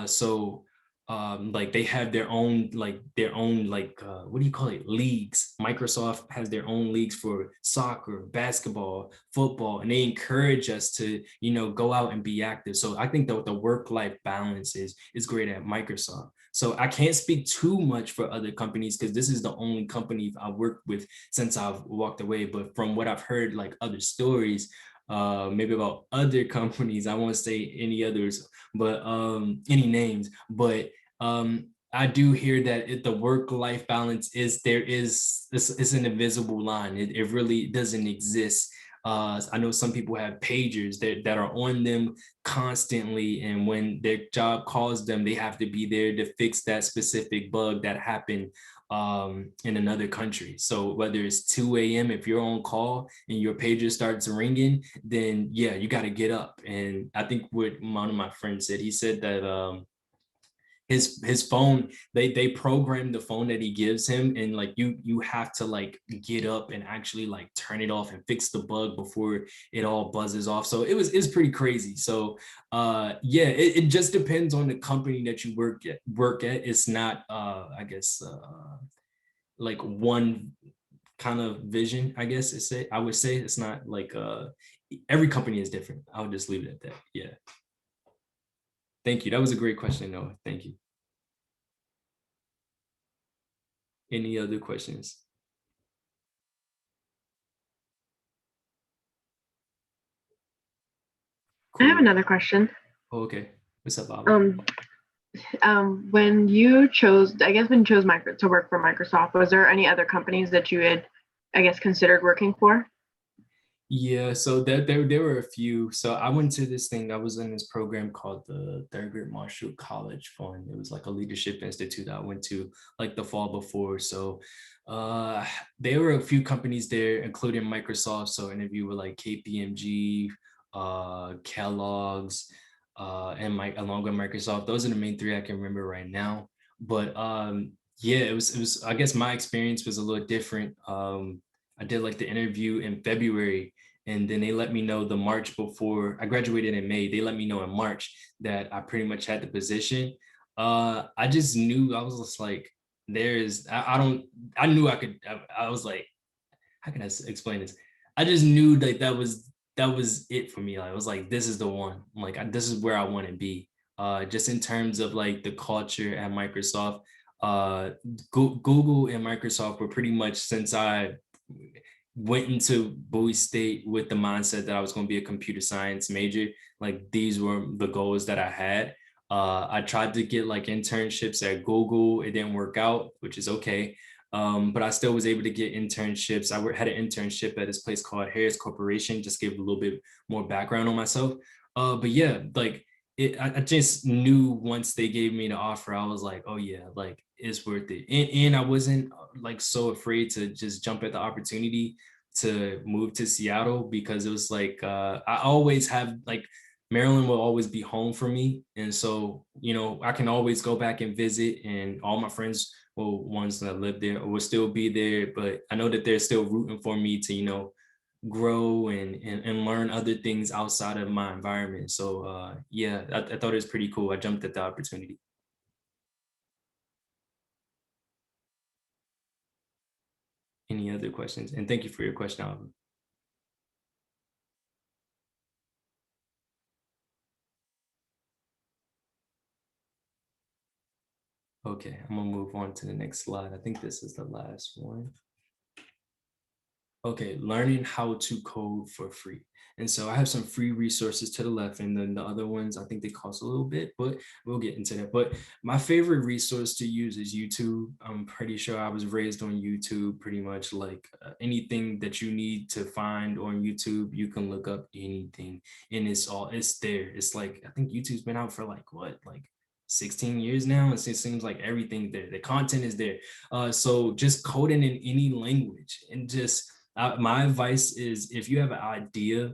Speaker 6: So like they have their own what do you call it, leagues. Microsoft has their own leagues for soccer, basketball, football, and they encourage us to go out and be active. So I think that the work-life balance is great at Microsoft. So I can't speak too much for other companies because this is the only company I've worked with since I've walked away, but from what I've heard, like other stories maybe about other companies, I won't say any others, but any names, but I do hear that the work-life balance is an invisible line. It really doesn't exist. I know some people have pagers that are on them constantly, and when their job calls them, they have to be there to fix that specific bug that happened in another country. So whether it's 2 a.m. if you're on call and your pager starts ringing, then yeah, you got to get up. And I think what one of my friends said, he said that his phone, they program the phone that he gives him, and like you have to like get up and actually like turn it off and fix the bug before it all buzzes off. So it's pretty crazy. So yeah, it just depends on the company that you work at. It's not I guess like one kind of vision, I guess I would say. It's not like every company is different. I would just leave it at that. Yeah. Thank you. That was a great question, Noah. Thank you. Any other questions?
Speaker 4: I have
Speaker 6: Cool.
Speaker 4: another question.
Speaker 6: Oh, okay. What's up, Bob?
Speaker 4: When you chose, to work for Microsoft, was there any other companies that you had, I guess, considered working for?
Speaker 6: Yeah, so there were a few. So I went to this thing. I was in this program called the Thurgood Marshall College Fund. It was like a leadership institute that I went to like the fall before. So there were a few companies there, including Microsoft. So interview with like KPMG, Kellogg's, and along with Microsoft. Those are the main three I can remember right now. But yeah, it was I guess my experience was a little different. I did like the interview in February, and then they let me know the March before I graduated in May. They let me know in March that I pretty much had the position. I just knew, I was just like, I knew I could. I was like, how can I explain this? I just knew that was it for me. Like, I was like, this is the one. Like, this is where I want to be. Just in terms of like the culture at Microsoft, Google and Microsoft were pretty much, since I went into Bowie State with the mindset that I was going to be a computer science major, like these were the goals that I had. I tried to get like internships at Google. It didn't work out, which is okay. But I still was able to get internships. I had an internship at this place called Harris Corporation, just give a little bit more background on myself. But yeah, like I just knew once they gave me the offer, I was like, oh yeah, like it's worth it. And I wasn't like so afraid to just jump at the opportunity to move to Seattle, because it was like, I always have like, Maryland will always be home for me. And so, I can always go back and visit, and all my friends, well, ones that live there will still be there, but I know that they're still rooting for me to, grow and learn other things outside of my environment. So yeah, I thought it was pretty cool. I jumped at the opportunity. Any other questions? And thank you for your question, Alvin. Okay, I'm gonna move on to the next slide. I think this is the last one. Okay, learning how to code for free. And so I have some free resources to the left, and then the other ones, I think they cost a little bit, but we'll get into that. But my favorite resource to use is YouTube. I'm pretty sure I was raised on YouTube. Pretty much like anything that you need to find on YouTube, you can look up anything, and it's there. It's like, I think YouTube's been out for like 16 years now. It seems like everything there. The content is there. So just coding in any language, and just my advice is, if you have an idea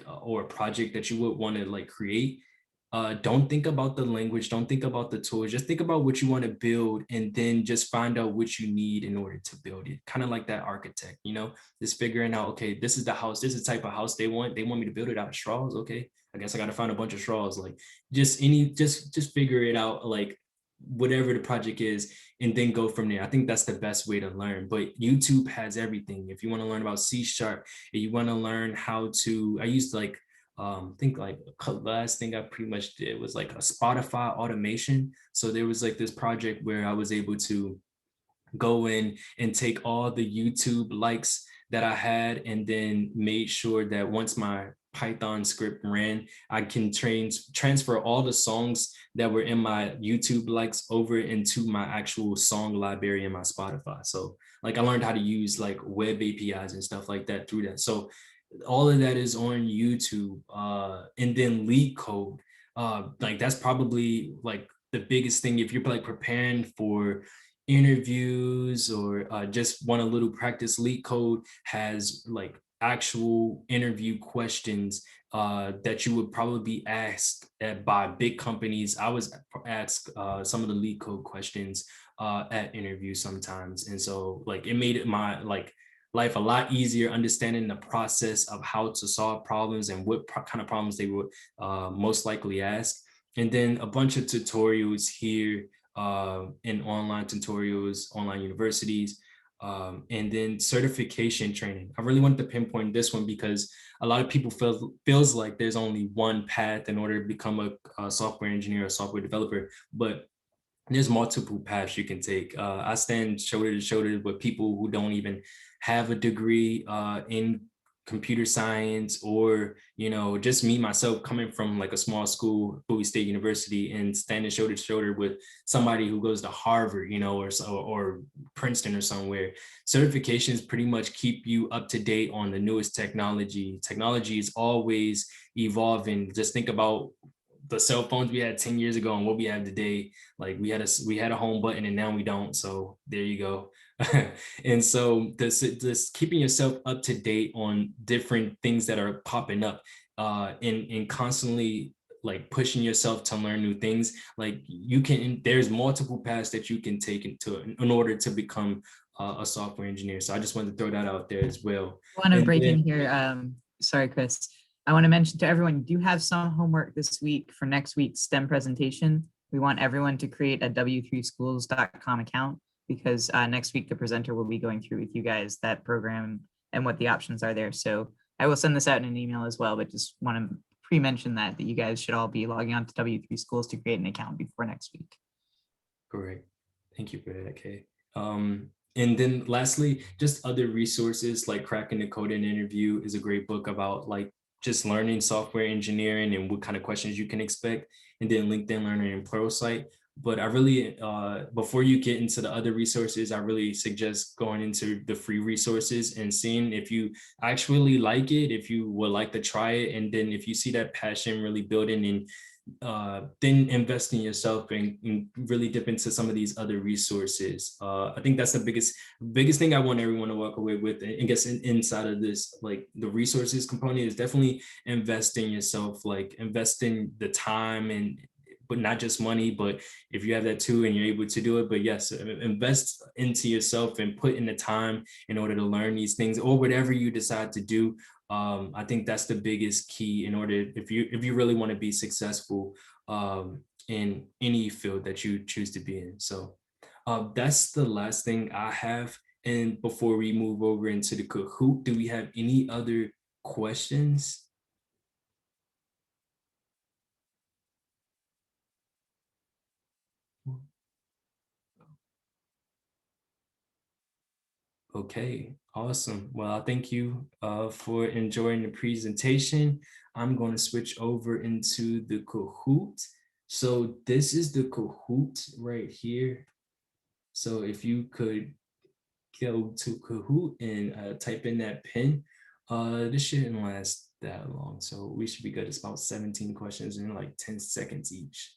Speaker 6: or a project that you would want to like create, don't think about the language, don't think about the tools, just think about what you want to build, and then just find out what you need in order to build it. Kind of like that architect, just figuring out, okay, this is the house, this is the type of house they want me to build it out of straws. Okay, I guess I got to find a bunch of straws. Like, just figure it out, like whatever the project is, and then go from there. I think that's the best way to learn. But YouTube has everything. If you want to learn about C#, if you want to learn how to, I used to like, think like last thing I pretty much did was like a Spotify automation. So there was like this project where I was able to go in and take all the YouTube likes that I had, and then made sure that once my Python script ran, I can transfer all the songs that were in my YouTube likes over into my actual song library in my Spotify. So like, I learned how to use like web APIs and stuff like that through that. So all of that is on YouTube. And then leak code, like that's probably like the biggest thing if you're like preparing for interviews, or just want a little practice. Leak code has like actual interview questions that you would probably be asked by big companies. I was asked some of the lead code questions at interviews sometimes. And so like it made it my life a lot easier understanding the process of how to solve problems and what kind of problems they would most likely ask. And then a bunch of tutorials here in online tutorials, online universities, and then certification training. I really wanted to pinpoint this one because a lot of people feels like there's only one path in order to become a software engineer or software developer, but there's multiple paths you can take. I stand shoulder to shoulder with people who don't even have a degree in computer science, or just me myself coming from like a small school, Bowie State University, and standing shoulder to shoulder with somebody who goes to Harvard, or Princeton or somewhere. Certifications pretty much keep you up to date on the newest technology. Technology is always evolving. Just think about the cell phones we had 10 years ago and what we have today. Like we had a home button and now we don't. So there you go. And so this keeping yourself up to date on different things that are popping up and constantly like pushing yourself to learn new things. Like there's multiple paths that you can take in order to become a software engineer. So I just wanted to throw that out there as well.
Speaker 1: I want to break in here. Sorry, Chris. I want to mention to everyone, you do have some homework this week for next week's STEM presentation. We want everyone to create a w3schools.com account because next week the presenter will be going through with you guys that program and what the options are there. So I will send this out in an email as well, but just want to pre-mention that you guys should all be logging on to W3 Schools to create an account before next week.
Speaker 6: Great. Thank you for that, Kay. And then lastly, just other resources like Cracking the Code in Interview is a great book about like just learning software engineering and what kind of questions you can expect. And then LinkedIn Learner and Pluralsight. But I really, before you get into the other resources, I really suggest going into the free resources and seeing if you actually like it, if you would like to try it. And then if you see that passion really building in, then invest in yourself and really dip into some of these other resources. I think that's the biggest thing I want everyone to walk away with. I guess inside of this, like the resources component is definitely invest in yourself, like invest in the time but not just money, but if you have that too and you're able to do it, but yes, invest into yourself and put in the time in order to learn these things or whatever you decide to do. I think that's the biggest key in order, if you really want to be successful in any field that you choose to be in. So that's the last thing I have. And before we move over into the Kahoot, do we have any other questions? Okay, awesome. Well, thank you for enjoying the presentation. I'm going to switch over into the Kahoot. So this is the Kahoot right here. So if you could go to Kahoot and type in that pin, this shouldn't last that long. So we should be good. It's about 17 questions in like 10 seconds each.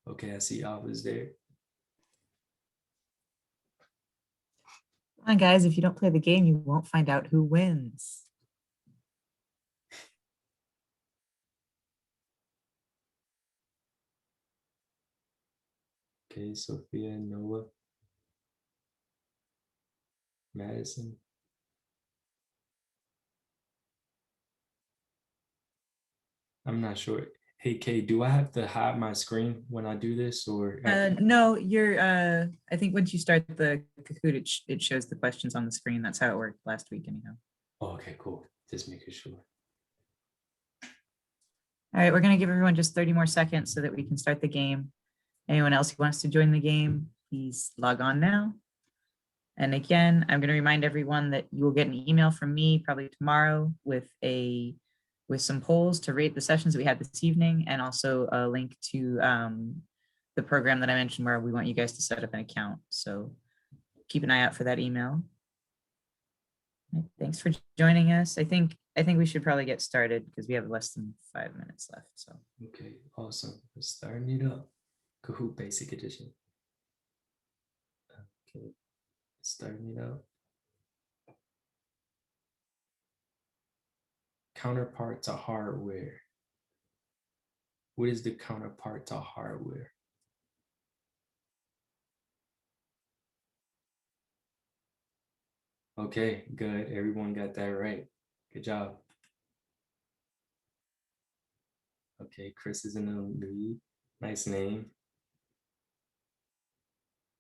Speaker 6: Okay, I see Alva's there.
Speaker 1: Come on, guys, if you don't play the game, you won't find out who wins.
Speaker 6: Okay, Sophia, Noah, Madison. I'm not sure. Hey, Kay, do I have to hide my screen when I do this or?
Speaker 1: No, you're, I think once you start the Kahoot, it shows the questions on the screen. That's how it worked last week anyhow.
Speaker 6: Oh, okay, cool. Just making sure.
Speaker 1: All right, we're going to give everyone just 30 more seconds so that we can start the game. Anyone else who wants to join the game, please log on now. And again, I'm going to remind everyone that you will get an email from me probably tomorrow with some polls to rate the sessions that we had this evening, and also a link to the program that I mentioned where we want you guys to set up an account. So keep an eye out for that email. Thanks for joining us. I think we should probably get started because we have less than 5 minutes left. So
Speaker 6: okay, awesome. We're starting it up. Kahoot Basic Edition. Okay. Starting it out. Counterpart to hardware. What is the counterpart to hardware? Okay, good. Everyone got that right. Good job. Okay, Chris is in the lead. Nice name.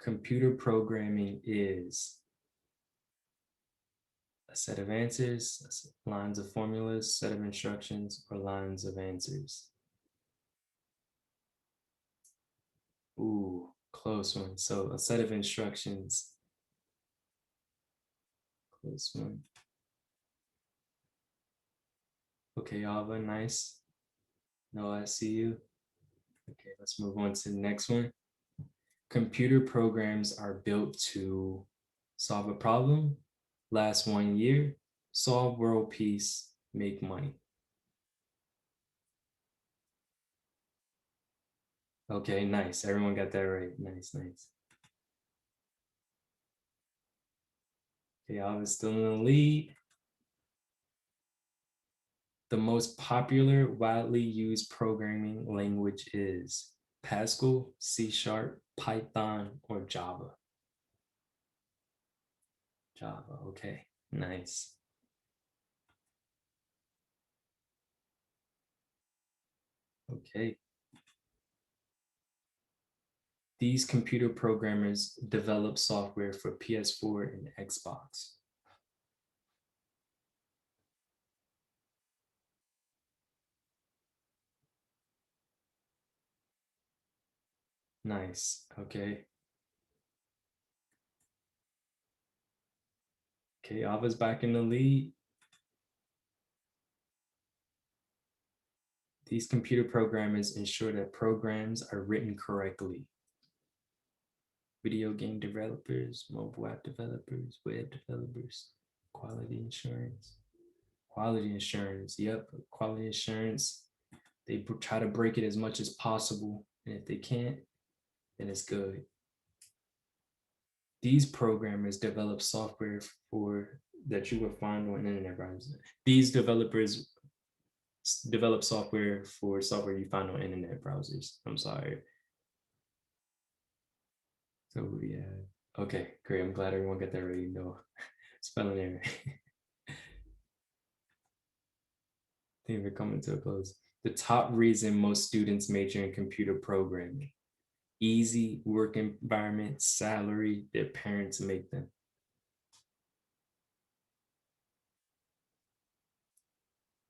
Speaker 6: Computer programming is a set of answers, lines of formulas, set of instructions, or lines of answers. Ooh, close one. So a set of instructions. Close one. Okay, Ava, nice. No, I see you. Okay, let's move on to the next one. Computer programs are built to solve a problem, last 1 year, solve world peace, make money. Okay, nice. Everyone got that right. Nice, nice. Okay, Alva's still in the lead. The most popular, widely used programming language is Pascal, C#, Python, or Java. Java, okay, nice. Okay. These computer programmers develop software for PS4 and Xbox. Nice, okay. Okay, Ava's back in the lead. These computer programmers ensure that programs are written correctly. Video game developers, mobile app developers, web developers, quality insurance. Quality insurance, yep, quality insurance. They try to break it as much as possible. And if they can't, then it's good. These programmers develop software for that you will find on internet browsers. These developers develop software for software you find on internet browsers. I'm sorry. So yeah, okay, great. I'm glad everyone got that right. No spelling error. I think we're coming to a close. The top reason most students major in computer programming: easy work environment, salary, their parents make them.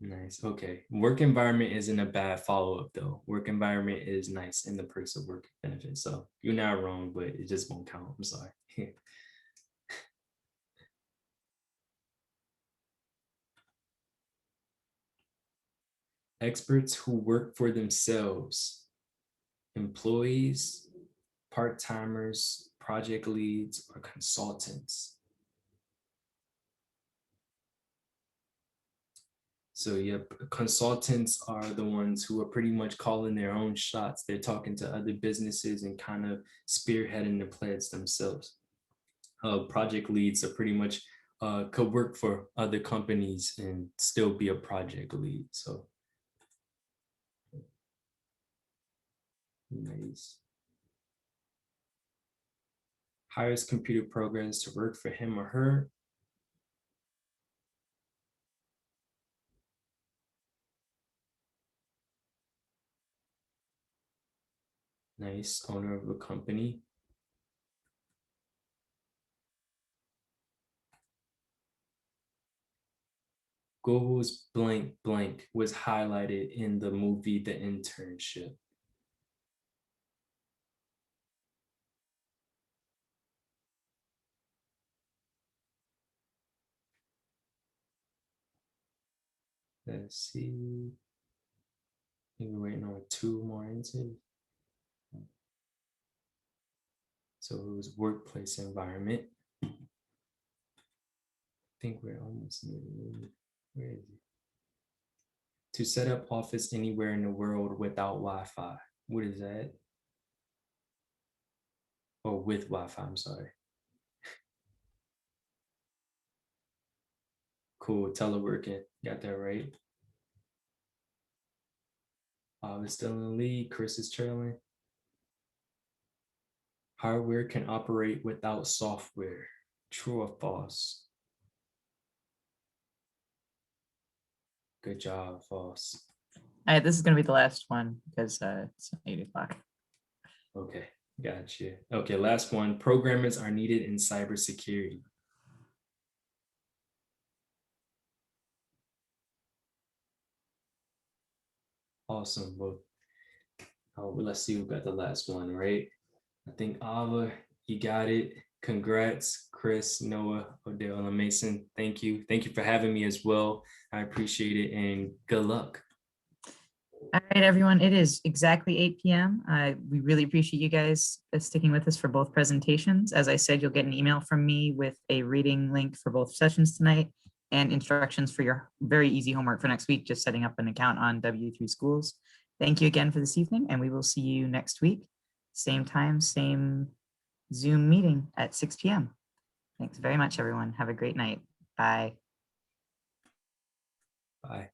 Speaker 6: Nice. Okay. Work environment isn't a bad follow-up though. Work environment is nice in the perks of work benefits. So you're not wrong, but it just won't count. I'm sorry. Experts who work for themselves: employees, part-timers, project leads, or consultants. So yep, consultants are the ones who are pretty much calling their own shots. They're talking to other businesses and kind of spearheading the plans themselves. Project leads are pretty much could work for other companies and still be a project lead. So nice. Hires computer programs to work for him or her. Nice, owner of a company. Google's blank blank was highlighted in the movie The Internship. Let's see. I think we're waiting on 2 more answers. So it was workplace environment. I think we're almost near the movie. Where is it? To set up office anywhere in the world without Wi-Fi. What is that? Or with Wi-Fi, I'm sorry. cool. Teleworking. Got that right. We're still in the lead. Chris is trailing. Hardware can operate without software. True or false? Good job, false.
Speaker 1: All right, this is going to be the last one because it's 8 o'clock.
Speaker 6: Okay, gotcha. Okay, last one. Programmers are needed in cybersecurity. Awesome. Well, let's see who got the last one, right? I think Ava, you got it. Congrats, Chris, Noah, Odell, and Mason. Thank you. Thank you for having me as well. I appreciate it and good luck.
Speaker 1: All right, everyone, it is exactly 8 p.m. We really appreciate you guys sticking with us for both presentations. As I said, you'll get an email from me with a reading link for both sessions tonight and instructions for your very easy homework for next week, just setting up an account on W3 Schools. Thank you again for this evening, and we will see you next week. Same time, same Zoom meeting at 6 p.m. Thanks very much, everyone. Have a great night. Bye.
Speaker 6: Bye.